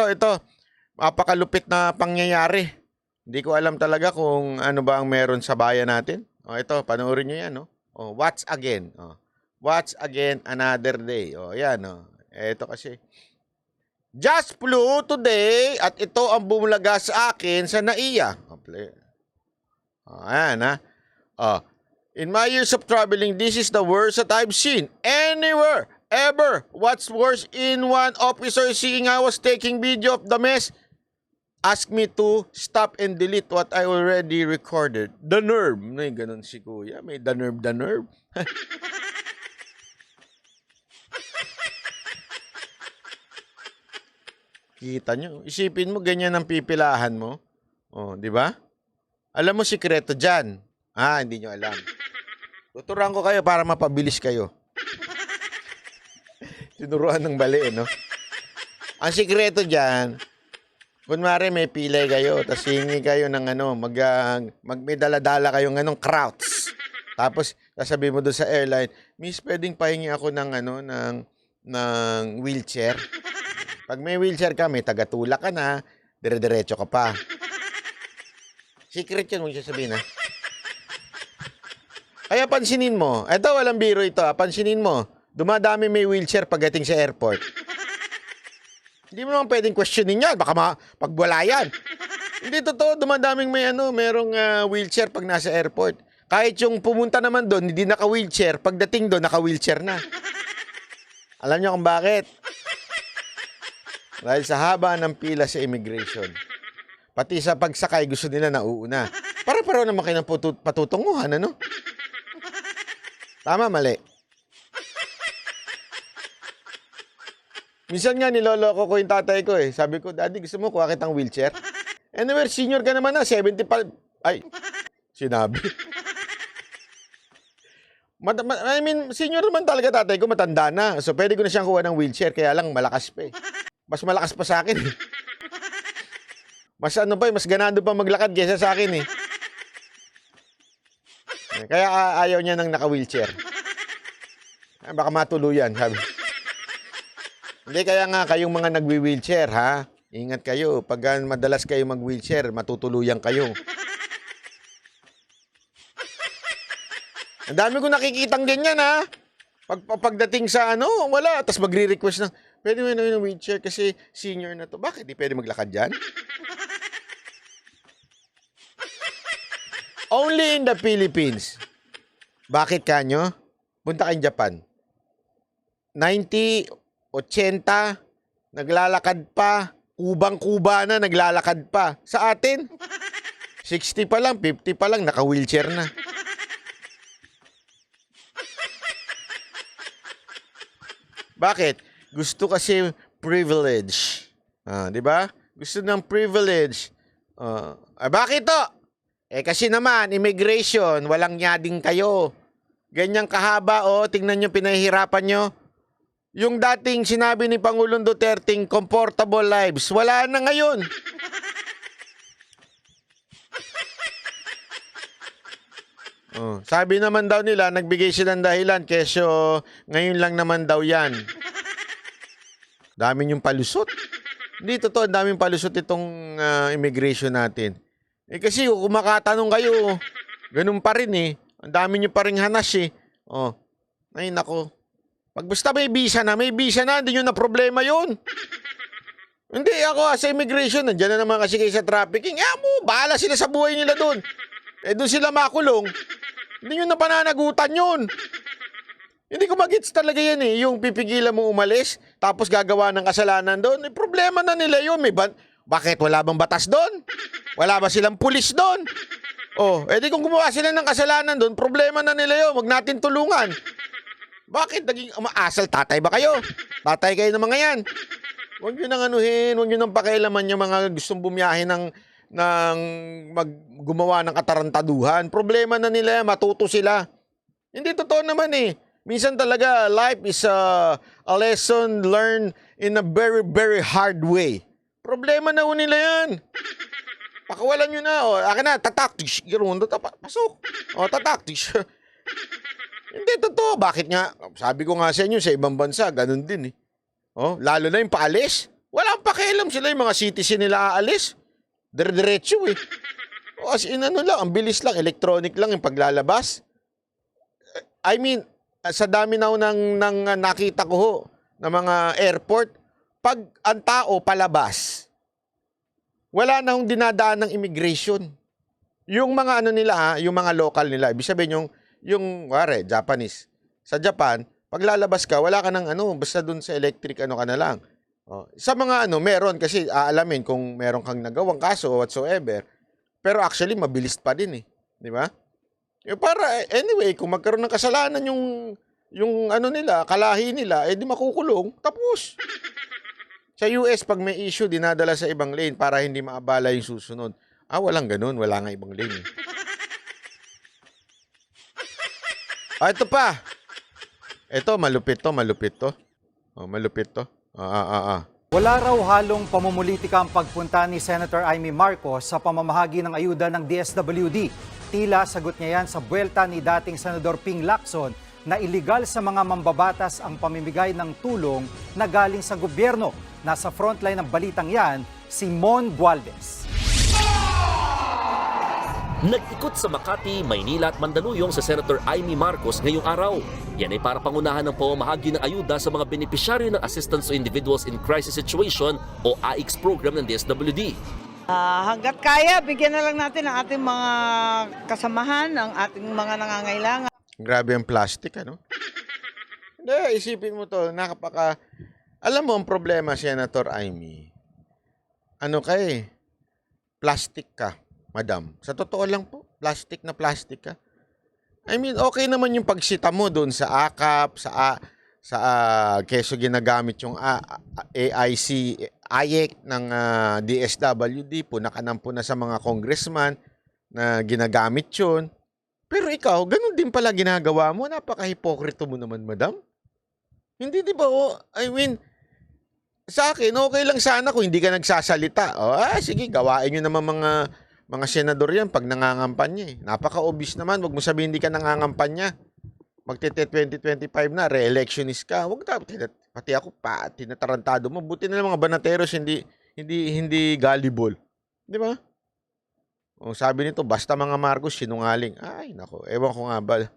mapakalupit na pangyayari. Hindi ko alam talaga kung ano ba ang meron sa bayan natin. Ito, panoorin nyo yan, no? Watch again. Watch again another day. Yan, Ito kasi. Just flew today at ito ang bumulaga sa akin sa NAIA. Ayan, ha? In my years of traveling, this is the worst that I've seen anywhere, ever. What's worse, in one officer seeing I was taking video of the mess, asked me to stop and delete what I already recorded. The nerve. May ganun si kuya. May the nerve. Kita nyo. Isipin mo, ganyan ang pipilahan mo. Di ba? Alam mo sikreto dyan. Hindi nyo alam. Tuturuan ko kayo para mapabilis kayo. Tinuruan ng bali, no? Ang sikreto dyan, kunwari may pilay kayo, tapos hingi kayo ng may dala-dala kayong krauts. Tapos, sasabihin mo doon sa airline, Miss, pwedeng pahingi ako ng wheelchair. Pag may wheelchair ka, may tagatulak ka na, dire-diretso ka pa. Secret yun, huwag siya sabihin, ha? Kaya pansinin mo, eto walang biro ito, pansinin mo, dumadami may wheelchair pagdating sa airport. Hindi mo naman pwedeng questionin yan, baka pag wala yan. Hindi totoo, dumadaming merong wheelchair pag nasa airport. Kahit yung pumunta naman doon, hindi naka-wheelchair, pagdating doon, naka-wheelchair na. Alam niyo kung bakit? Dahil sa haba ng pila sa immigration. Pati sa pagsakay, gusto nila nauuna. Para-para naman kayo ng patutunguhan, ano? Tama, mali. Minsan nga niloloko ko yung tatay ko eh. Sabi ko, Daddy, gusto mo kuha kitang wheelchair? Anyway, senior ka naman na, 75. Ay, sinabi. Senior naman talaga tatay ko, matanda na. So, pwede ko na siyang kuha ng wheelchair, kaya lang malakas pa eh. Mas malakas pa sa akin eh. Mas ano pa, mas ganado pa maglakad kaysa sa akin eh. Kaya ayaw niya ng naka-wheelchair. Baka matuluyan, sabi. Hindi, kaya nga kayong mga nagwi-wheelchair, ha? Ingat kayo. Pag madalas kayo mag-wheelchair, matutuluyan kayo. Ang dami ko nakikitang ganyan, ha? Pagdating sa ano, wala. Tapos magre-request ng, pwede mo ng wheelchair kasi senior na to. Bakit? Di pwede maglakad dyan? Only in the Philippines. Bakit kanyo? Punta kayong Japan. 90, 80, naglalakad pa. Kubang-kuba na, naglalakad pa. Sa atin, 60 pa lang, 50 pa lang, naka-wheelchair na. Bakit? Gusto kasi privilege. Di ba? Gusto ng privilege. Bakit to? Kasi naman, immigration, walang nyading kayo. Ganyang kahaba, tingnan nyo, pinahihirapan nyo. Yung dating sinabi ni Pangulong Duterte, comfortable lives, wala na ngayon. Sabi naman daw nila, nagbigay silang dahilan, kesyo ngayon lang naman daw yan. Dami yung palusot. Hindi totoo, daming palusot itong immigration natin. Kasi kung makatanong kayo, ganun pa rin eh. Ang dami nyo pa rin hanas eh. Ay nako. Pag basta may visa na, hindi nyo na problema yun. Hindi, ako sa immigration, nandiyan na naman kasi kayo sa trafficking. Bahala sila sa buhay nila doon. Doon sila makulong. Hindi nyo na pananagutan yun. Hindi ko magets talaga yan eh. Yung pipigilan mo umalis, tapos gagawa ng kasalanan doon. Problema na nila yun. Bakit? Wala bang batas doon? Wala ba silang pulis doon? Di kung gumawa sila ng kasalanan doon, problema na nila yun. Huwag natin tulungan. Bakit? Naging asal tatay ba kayo? Tatay kayo ng mga yan. Huwag nyo nang anuhin, huwag nyo nang pakialaman yung mga gustong bumiyahe ng gumawa ng katarantaduhan. Problema na nila yan, matuto sila. Hindi totoo naman eh. Minsan talaga, life is a lesson learned in a very, very hard way. Problema na nila yan. Pakawalan nyo na. Akin na, tataktish. Pasok. Tataktish. Hindi totoo. Bakit nga? Sabi ko nga sa inyo, sa ibang bansa, ganun din eh. Lalo na yung paalis. Walang pakialam sila yung mga citizen nila aalis. Dire-diretso eh. As in lang, ang bilis lang, electronic lang yung paglalabas. I mean, sa dami na nang nakita ko na mga airport, pag ang tao palabas, wala na hong dinadaan ng immigration. Yung mga nila yung mga local nila, ibig sabihin yung Japanese. Sa Japan, pag lalabas ka, wala ka ng basta dun sa electric ka na lang. Sa mga meron kasi aalamin kung meron kang nagawang kaso whatsoever. Pero actually, mabilis pa din eh. Di ba? Para, anyway, kung magkaroon ng kasalanan yung nila, kalahi nila, di makukulong, tapos. Sa US, pag may issue, dinadala sa ibang lane para hindi maabala yung susunod. Walang ganun. Wala nga ibang lane. Ito pa. Ito, malupit to. Malupit to. Wala raw halong pamumulitika ang pagpunta ni Senator Amy Marcos sa pamamahagi ng ayuda ng DSWD. Tila sagot niya yan sa buwelta ni dating Senador Ping Lacson na iligal sa mga mambabatas ang pamimigay ng tulong na galing sa gobyerno. Nasa frontline ng balitang yan, si Mon Gualvez. Nag-ikot sa Makati, Maynila at Mandaluyong sa Senator Amy Marcos ngayong araw. Yan ay para pangunahan ng pamamahagi ng ayuda sa mga benepisyaryo ng Assistance to Individuals in Crisis Situation o AICS program ng DSWD. Hanggat kaya, bigyan na lang natin ang ating mga kasamahan, ang ating mga nangangailangan. Grabe ang plastic, Hindi, isipin mo to, alam mo ang problema, Senator Amy. Plastic ka, madam. Sa totoo lang po, plastic ka. I mean, okay naman yung pagsita mo doon sa AKAP, keso ginagamit yung AIC ng DSWD, punakanampo na sa mga congressman na ginagamit yun. Pero ikaw, ganun din pala ginagawa mo. Napaka-hipokrito mo naman, madam. Hindi, di ba? I mean, Sa akin, okay lang sana kung hindi ka nagsasalita. Sige, gawain nyo naman mga senador yan pag nangangampanya eh. Napaka-obvious naman, wag mo sabihin hindi ka nangangampanya. Magtete 2025 na, re-electionist ka. Wag pati ako pa, tinatarantado mo. Buti na lang mga banateros hindi gullible. Di ba? Sabi nito, basta mga Marcos sinungaling. Ay, nako, ewan ko nga ba.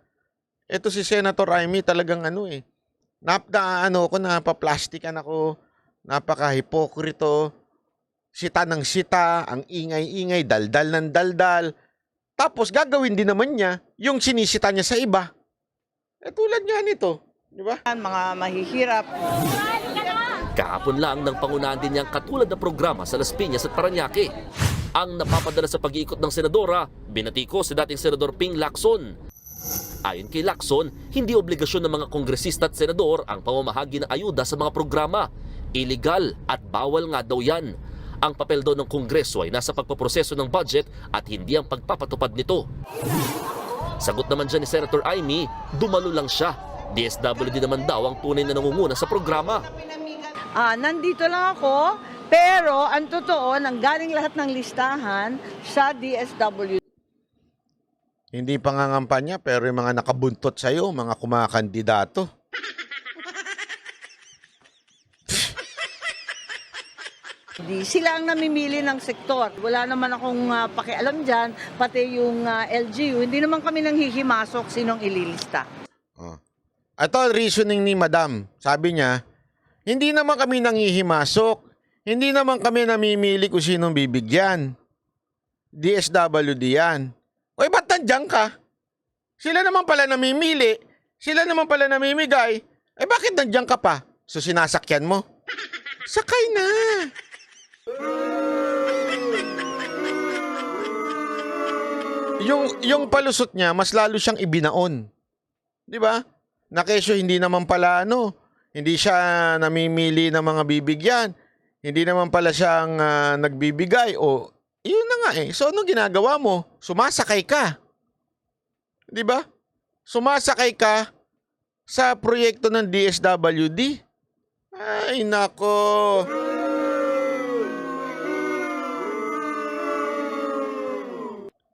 Ito si Senator Amy talagang napaplastikan ako. Napaka-hipokrito. Sita ng sita, ang ingay-ingay, daldal ng daldal. Tapos gagawin din naman niya yung sinisita niya sa iba. Tulad nga nito, di ba? Mga mahihirap. Kahapon lang nang pangunahan din niyang katulad na programa sa Las Piñas at Parañaque. Ang napapadala sa pag-iikot ng senadora, binatiko si dating Senador Ping Lacson. Ayon kay Lacson, hindi obligasyon ng mga kongresista at senador ang pamamahagi ng ayuda sa mga programa. Illegal at bawal nga daw yan. Ang papel daw ng Kongreso ay nasa pagpaproseso ng budget at hindi ang pagpapatupad nito. Sagot naman dyan ni Senator Amy, dumalo lang siya. DSWD naman daw ang tunay na nangunguna sa programa. Nandito lang ako, pero ang totoo, nanggaling lahat ng listahan sa DSWD. Hindi pangangampanya pero yung mga nakabuntot sa'yo, mga kumakandidato. Sila ang namimili ng sektor. Wala naman akong pakialam dyan, pati yung LGU. Hindi naman kami nanghihimasok sinong ililista. Ito reasoning ni Madam. Sabi niya, hindi naman kami nanghihimasok. Hindi naman kami namimili kung sinong bibigyan. DSWD yan. Ba't nandiyan ka? Sila naman pala namimili. Sila naman pala namimigay. Bakit nandiyan ka pa? So sinasakyan mo? Sakay na. Yung palusot niya, mas lalo siyang ibinaon. Di ba? Na kesyo hindi naman pala hindi siya namimili ng mga bibigyan. Hindi naman pala siyang nagbibigay. Yun na nga eh. So ano ginagawa mo? Sumasakay ka. Di ba? Sumasakay ka sa proyekto ng DSWD. Ay, nako.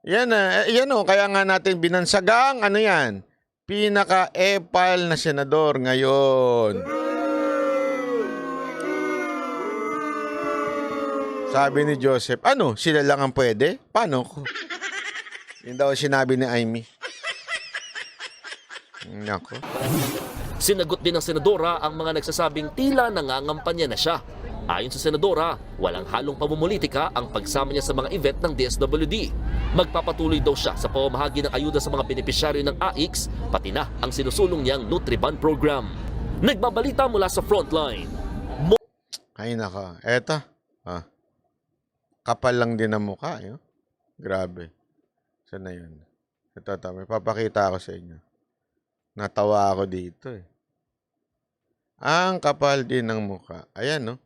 Yan kaya nga natin binansagang, yan? Pinaka-epal na senador ngayon. Sabi ni Joseph, sila lang ang pwede? Paano ko? Yun daw sinabi ni Amy. Nako. Sinagot din ng senadora ang mga nagsasabing tila nangangampanya na siya. Ayon sa senadora, walang halong pamumulitika ang pagsama niya sa mga event ng DSWD. Magpapatuloy daw siya sa pamamahagi ng ayuda sa mga benepisyaryo ng AIX, pati na ang sinusulong niyang Nutriban program. Nagbabalita mula sa Frontline. Ay naka, eto. Kapal lang din ang mukha. Grabe. Saan na yun? Ito, may papakita ako sa inyo. Natawa ako dito eh. Ang kapal din ng mukha. Ayan,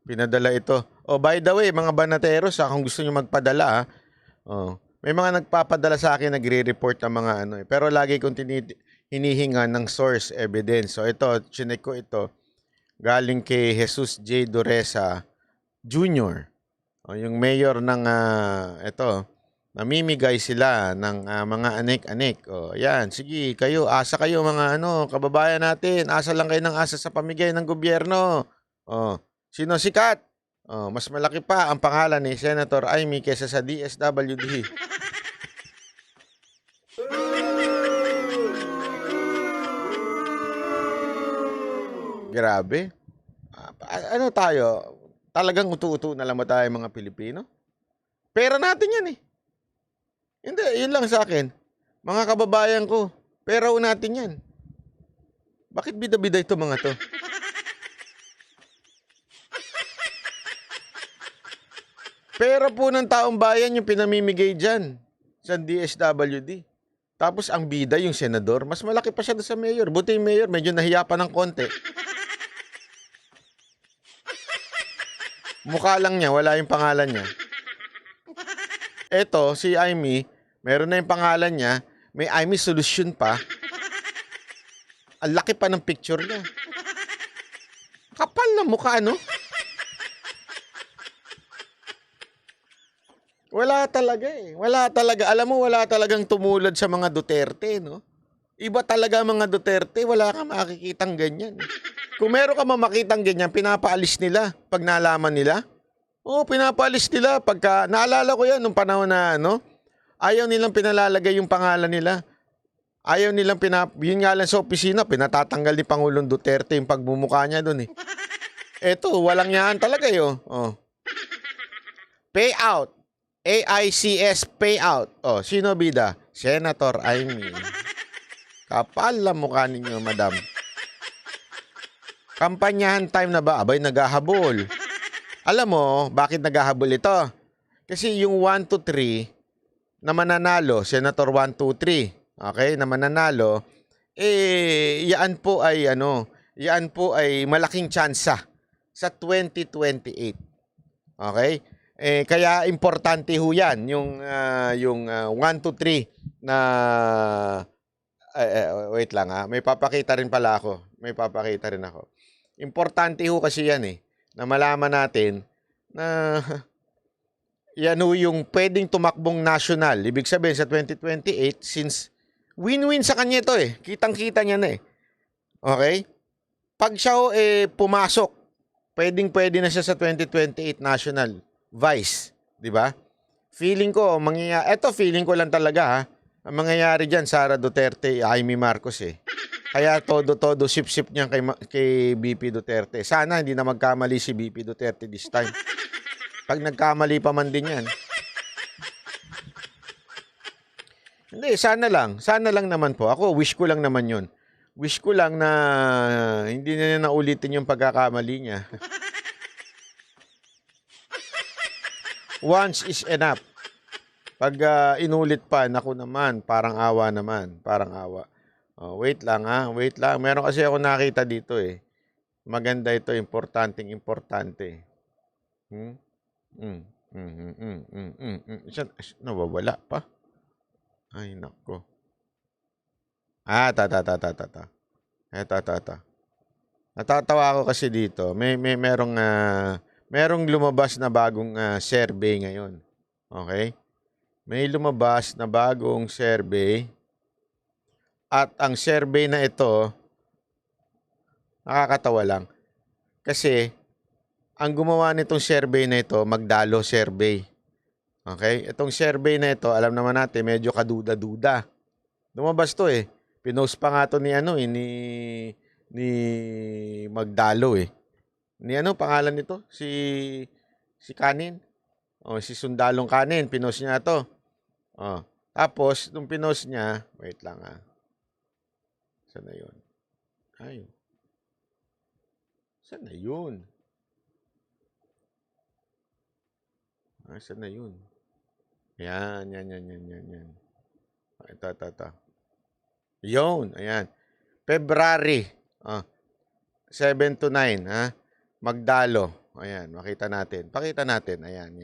pinadala ito. By the way, mga banateros, kung gusto nyo magpadala, may mga nagpapadala sa akin, nagre-report ng mga pero lagi kong hinihinga ng source evidence. So ito, chinek ko ito. Galing kay Jesus J. Duresa Jr. Yung mayor ng, namimigay sila ng mga anek-anek. Yan, sige, kayo, asa kayo mga kababayan natin. Asa lang kayo ng asa sa pamigay ng gobyerno. Sino sikat? Mas malaki pa ang pangalan ni Senator Amy kaysa sa DSWD. Grabe. Tayo? Talagang utu-utu na lang ba tayo mga Pilipino? Pera natin yan eh. Hindi, yun lang sa akin. Mga kababayan ko, pera natin yan. Bakit bida-bida ito mga to? Pera po ng taong bayan yung pinamimigay dyan sa DSWD. Tapos ang bida yung senador, mas malaki pa siya doon sa mayor. Buti yung mayor, medyo nahiya pa ng konti. Mukha lang niya, wala yung pangalan niya. Eto, si Amy, meron na yung pangalan niya, may Amy Solution pa. Ang laki pa ng picture niya. Kapal na mukha, no? Wala talaga eh. Wala talaga. Alam mo, wala talagang tumulad sa mga Duterte, no? Iba talaga mga Duterte. Wala kang makikitang ganyan. Kung meron ka makitang ganyan, pinapaalis nila pag nalaman nila. Oo, pinapaalis nila. Pagka, naalala ko yan nung panahon na, ano, ayaw nilang pinalalagay yung pangalan nila. Ayaw nilang yun nga lang sa opisina, pinatatanggal ni Pangulong Duterte yung pagmumukha niya doon eh. Eto, walang yan talaga yun. Oh. Payout. AICS payout. Oh, sino bida? Senator Amy. Kapal lang mukha ninyo, madam. Kampanyahan time na ba? Abay, naghahabol. Alam mo, bakit naghahabol ito? Kasi yung 1 to 3 na mananalo, Senator 1, 2, 3, okay, na mananalo, yan po ay malaking tsansa sa 2028. Okay? Kaya importante ho yan, yung 1 to 3 na, wait lang ha, may papakita rin ako. Importante ho kasi yan na malaman natin na yan ho yung pwedeng tumakbong national. Ibig sabihin sa 2028, since win-win sa kanya ito kitang-kita niya na Okay? Pag siya pumasok, pwedeng-pwede na siya sa 2028 national vice, di ba? Feeling ko feeling ko lang talaga ha. Ang mangyayari diyan, Sara Duterte, Amy Marcos Kaya todo sip-sip niyan kay BP Duterte. Sana hindi na magkamali si BP Duterte this time. Pag nagkamali pa man din yan. Hindi, sana lang naman po. Ako, wish ko lang naman yun. Wish ko lang na hindi na naulitin yung pagkakamali niya. Once is enough. Pag inulit pa, naku naman, parang awa naman. Parang awa. Oh, wait lang ha, wait lang. Meron kasi ako nakita dito Maganda ito, importante. Nawawala pa. Ay, nako. Natatawa ako kasi dito. Merong lumabas na bagong survey ngayon. Okay? May lumabas na bagong survey. At ang survey na ito, nakakatawa lang. Kasi, ang gumawa nitong survey na ito, Magdalo survey. Okay? Itong survey na ito, alam naman natin, medyo kaduda-duda. Lumabas to Pinost pa nga to ni Magdalo Ni pangalan nito? Si Kanin. Si Sundalong Kanin, pinost niya to. Tapos, nung pinost niya, wait lang Saan na yun? Saan na yun? Saan na yun? Yan. Ito. Yun, ayan. February 7 to 9, Magdalo. Ayan, makita natin. Pakita natin. Ayan.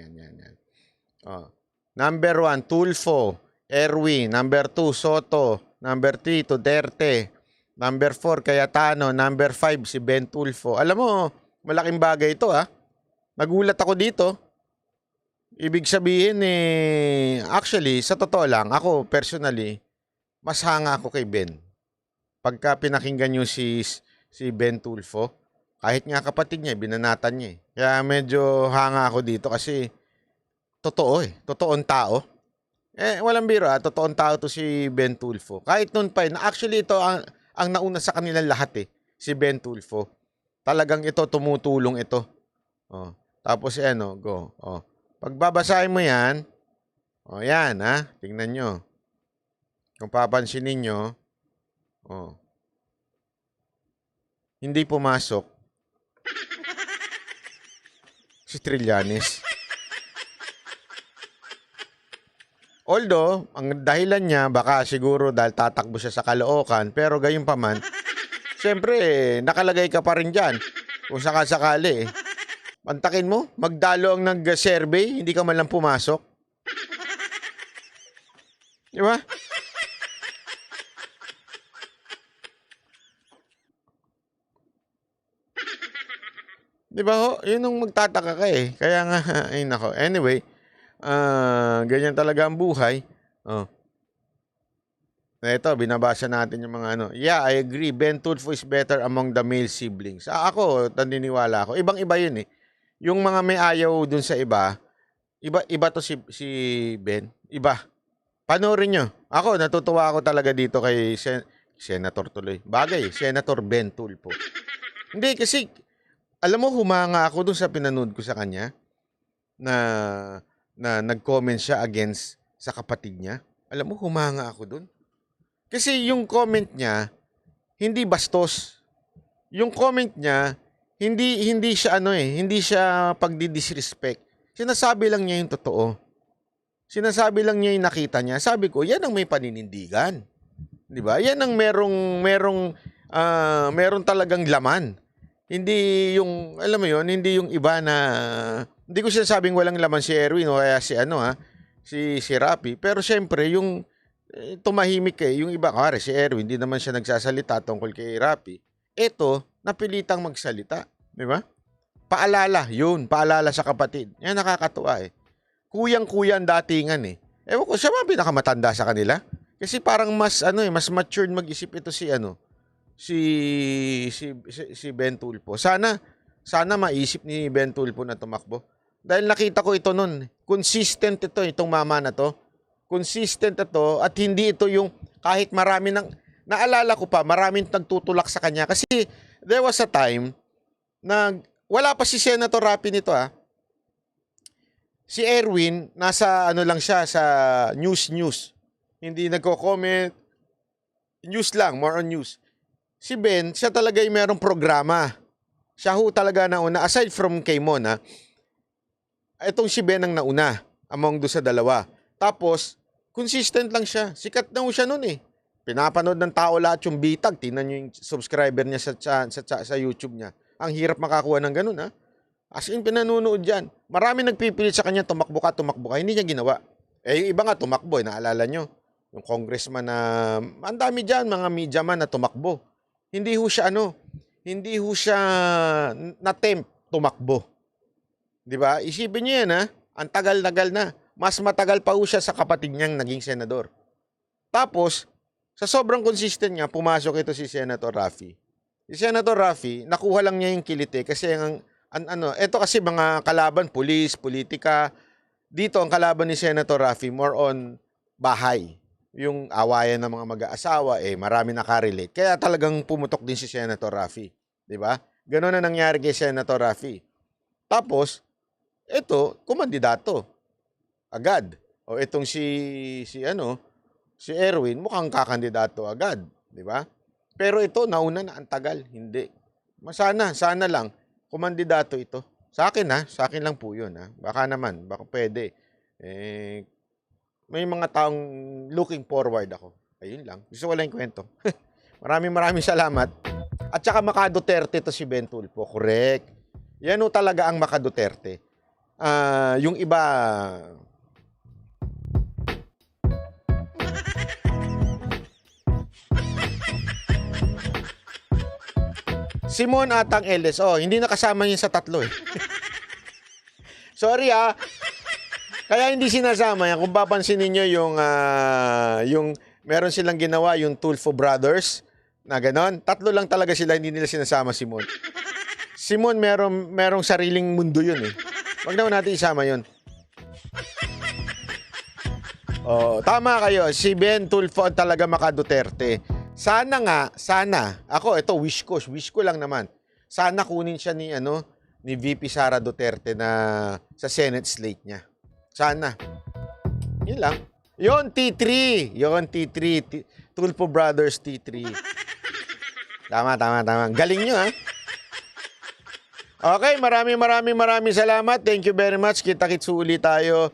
Number 1, Tulfo, Erwin. Number 2, Soto. Number 3, Duterte. Number 4, Cayetano. Number 5, si Ben Tulfo. Alam mo, malaking bagay ito Nagulat ako dito. Ibig sabihin actually, sa totoo lang, ako personally, mas hanga ako kay Ben. Pagka pinakinggan nyo si Ben Tulfo, kahit nga kapatid niya, binanatan niya Kaya medyo hanga ako dito kasi totoo totoong tao. Walang biro totoong tao to si Ben Tulfo. Kahit noon pa actually ito ang nauna sa kanilang lahat si Ben Tulfo. Talagang ito, tumutulong ito. Tapos go. Pagbabasahin mo yan, yan tingnan nyo. Kung papansinin nyo, hindi pumasok si Trillanes. Although, ang dahilan niya, baka siguro dahil tatakbo siya sa Caloocan, pero gayon pa man, siyempre, nakalagay ka pa rin dyan. Kung sakasakali Pantakin mo, Magdalo ang nag-survey, hindi ka man lang pumasok. Di ba? Di ba ho? Yun ang magtataka ka eh. Kaya nga, ay nako. Anyway, ganyan talaga ang buhay. Oh. Ito, binabasa natin yung mga ano. Yeah, I agree. Ben Tulfo is better among the male siblings. Ako, naniniwala ako. Ibang-iba yun eh. Yung mga may ayaw dun sa iba to si Ben. Iba. Panoorin nyo. Ako, natutuwa ako talaga dito kay Senator tuloy. Bagay, Senator Ben Tulfo. Hindi, kasi, alam mo, humanga ako dun sa pinanood ko sa kanya na nag-comment siya against sa kapatid niya. Alam mo, humanga ako dun. Kasi yung comment niya, hindi bastos. Yung comment niya, hindi siya hindi siya pagdi-disrespect. Sinasabi lang niya yung totoo. Sinasabi lang niya yung nakita niya. Sabi ko, yan ang may paninindigan. 'Di ba? Yan ang merong talagang laman. Hindi yung, alam mo yon, hindi yung iba na, hindi ko sinasabing walang laman si Erwin o kaya si Rapi. Pero syempre, yung tumahimik yung iba, si Erwin, hindi naman siya nagsasalita tungkol kay Rapi. Ito, napilitang magsalita. Di ba? Paalala sa kapatid. Yan nakakatuwa eh. Kuyang-kuya ang datingan eh. Ewan ko, siya ba pinakamatanda sa kanila? Kasi parang mas matured mag-isip ito si Ben Tulfo. Sana maisip ni Ben Tulfo na tumakbo. Dahil nakita ko ito nun. Consistent itong mama na to. Consistent ito at hindi ito yung kahit marami naalala ko pa, maraming nagtutulak sa kanya. Kasi there was a time na wala pa si Senator Rapi nito Si Erwin, nasa lang siya sa news. Hindi nagko-comment. News lang, more on news. Si Ben, siya talaga yung merong programa. Siya talaga nauna. Aside from kay Mona, itong si Ben ang nauna among do sa dalawa. Tapos, consistent lang siya. Sikat na siya nun eh. Pinapanood ng tao lahat yung bitag. Tingnan nyo yung subscriber niya sa YouTube niya. Ang hirap makakuha ng ganun As in, pinanunood yan. Marami nagpipilit sa kanya, tumakbo ka. Hindi niya ginawa. Yung iba nga tumakbo, naalala nyo. Yung congressman na, ang dami dyan, mga media man na tumakbo. Hindi ho siya na-tempt tumakbo. Di ba? Isipin nyo yan ang tagal-tagal na. Mas matagal pa ho siya sa kapatid niyang naging senador. Tapos, sa sobrang consistent niya, pumasok ito si Senator Rafi. Si Senator Rafi, nakuha lang niya yung kilite kasi ito kasi mga kalaban, pulis, politika. Dito, ang kalaban ni Senator Rafi, more on bahay. Yung awayan ng mga mag-aasawa, marami nakarelate. Kaya talagang pumutok din si Senator Rafi. Diba? Ganun na nangyari kay Senator Rafi. Tapos, ito, kumandidato. Agad. O itong si Erwin, mukhang kakandidato agad. Diba? Pero ito, nauna na ang tagal. Hindi. Sana lang, kumandidato ito. Sa akin lang po yun. Baka pwede. May mga taong looking forward ako. Ayun lang. Gusto ko lang yung kwento. Maraming salamat. At saka Maka Duterte to si Ben Tulfo. Correct. Yan talaga ang Maka Duterte. Yung iba, Simon atang LS. Hindi nakasama niya sa tatlo eh. Sorry Kaya hindi sinasama yan. Kung papansin ninyo yung meron silang ginawa, yung Tulfo Brothers, na ganon. Tatlo lang talaga sila, hindi nila sinasama si Simon. Simon, merong sariling mundo yun eh. Wag naman natin isama yun. Tama kayo. Si Ben Tulfo ang talaga Maka Duterte. Sana, ako, ito, wish ko lang naman. Sana kunin siya ni VP Sara Duterte na sa Senate slate niya. Sana. Yun lang. Yon T3. Tulfo Brothers T3. Tama. Galing nyo, Okay, maraming salamat. Thank you very much. Kita-kits ulit tayo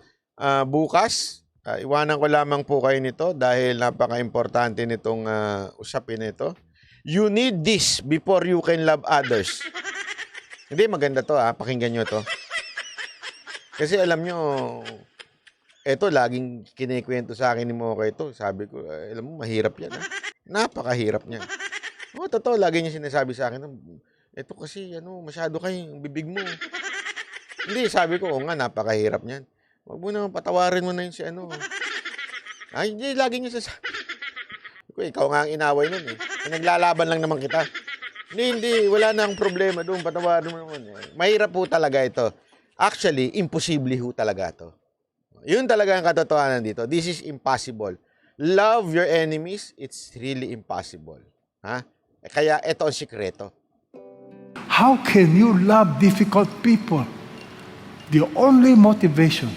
bukas. Iwanan ko lamang po kayo nito dahil napaka-importante nitong usapin na ito. You need this before you can love others. Hindi, maganda to pakinggan nyo to. Kasi alam nyo, eto laging kinikwento sa akin ni Mocha ito. Sabi ko, alam mo, mahirap yan. Napakahirap niya. Totoo, lagi niya sinasabi sa akin, Ito kasi, masyado kayong bibig mo. Hindi, sabi ko, nga, napakahirap niyan. Wag mo naman, patawarin mo na yun si Ay, hindi, lagi niya sasabi. Ikaw nga ang inaway nun eh. Naglalaban lang naman kita. Hindi, wala na ang problema doon. Patawarin mo naman. Mahirap po talaga ito. Actually, imposible ho talaga ito. Yun talaga ang katotohanan dito. This is impossible. Love your enemies, it's really impossible. Kaya ito ang sikreto. How can you love difficult people? The only motivation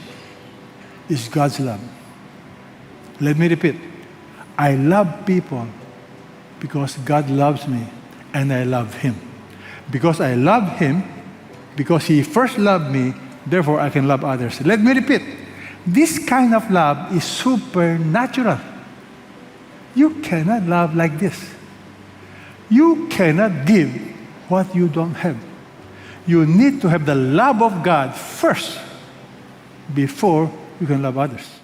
is God's love. Let me repeat. I love people because God loves me and I love Him. Because I love Him, because He first loved me, therefore I can love others. Let me repeat. This kind of love is supernatural. You cannot love like this. You cannot give what you don't have. You need to have the love of God first before you can love others.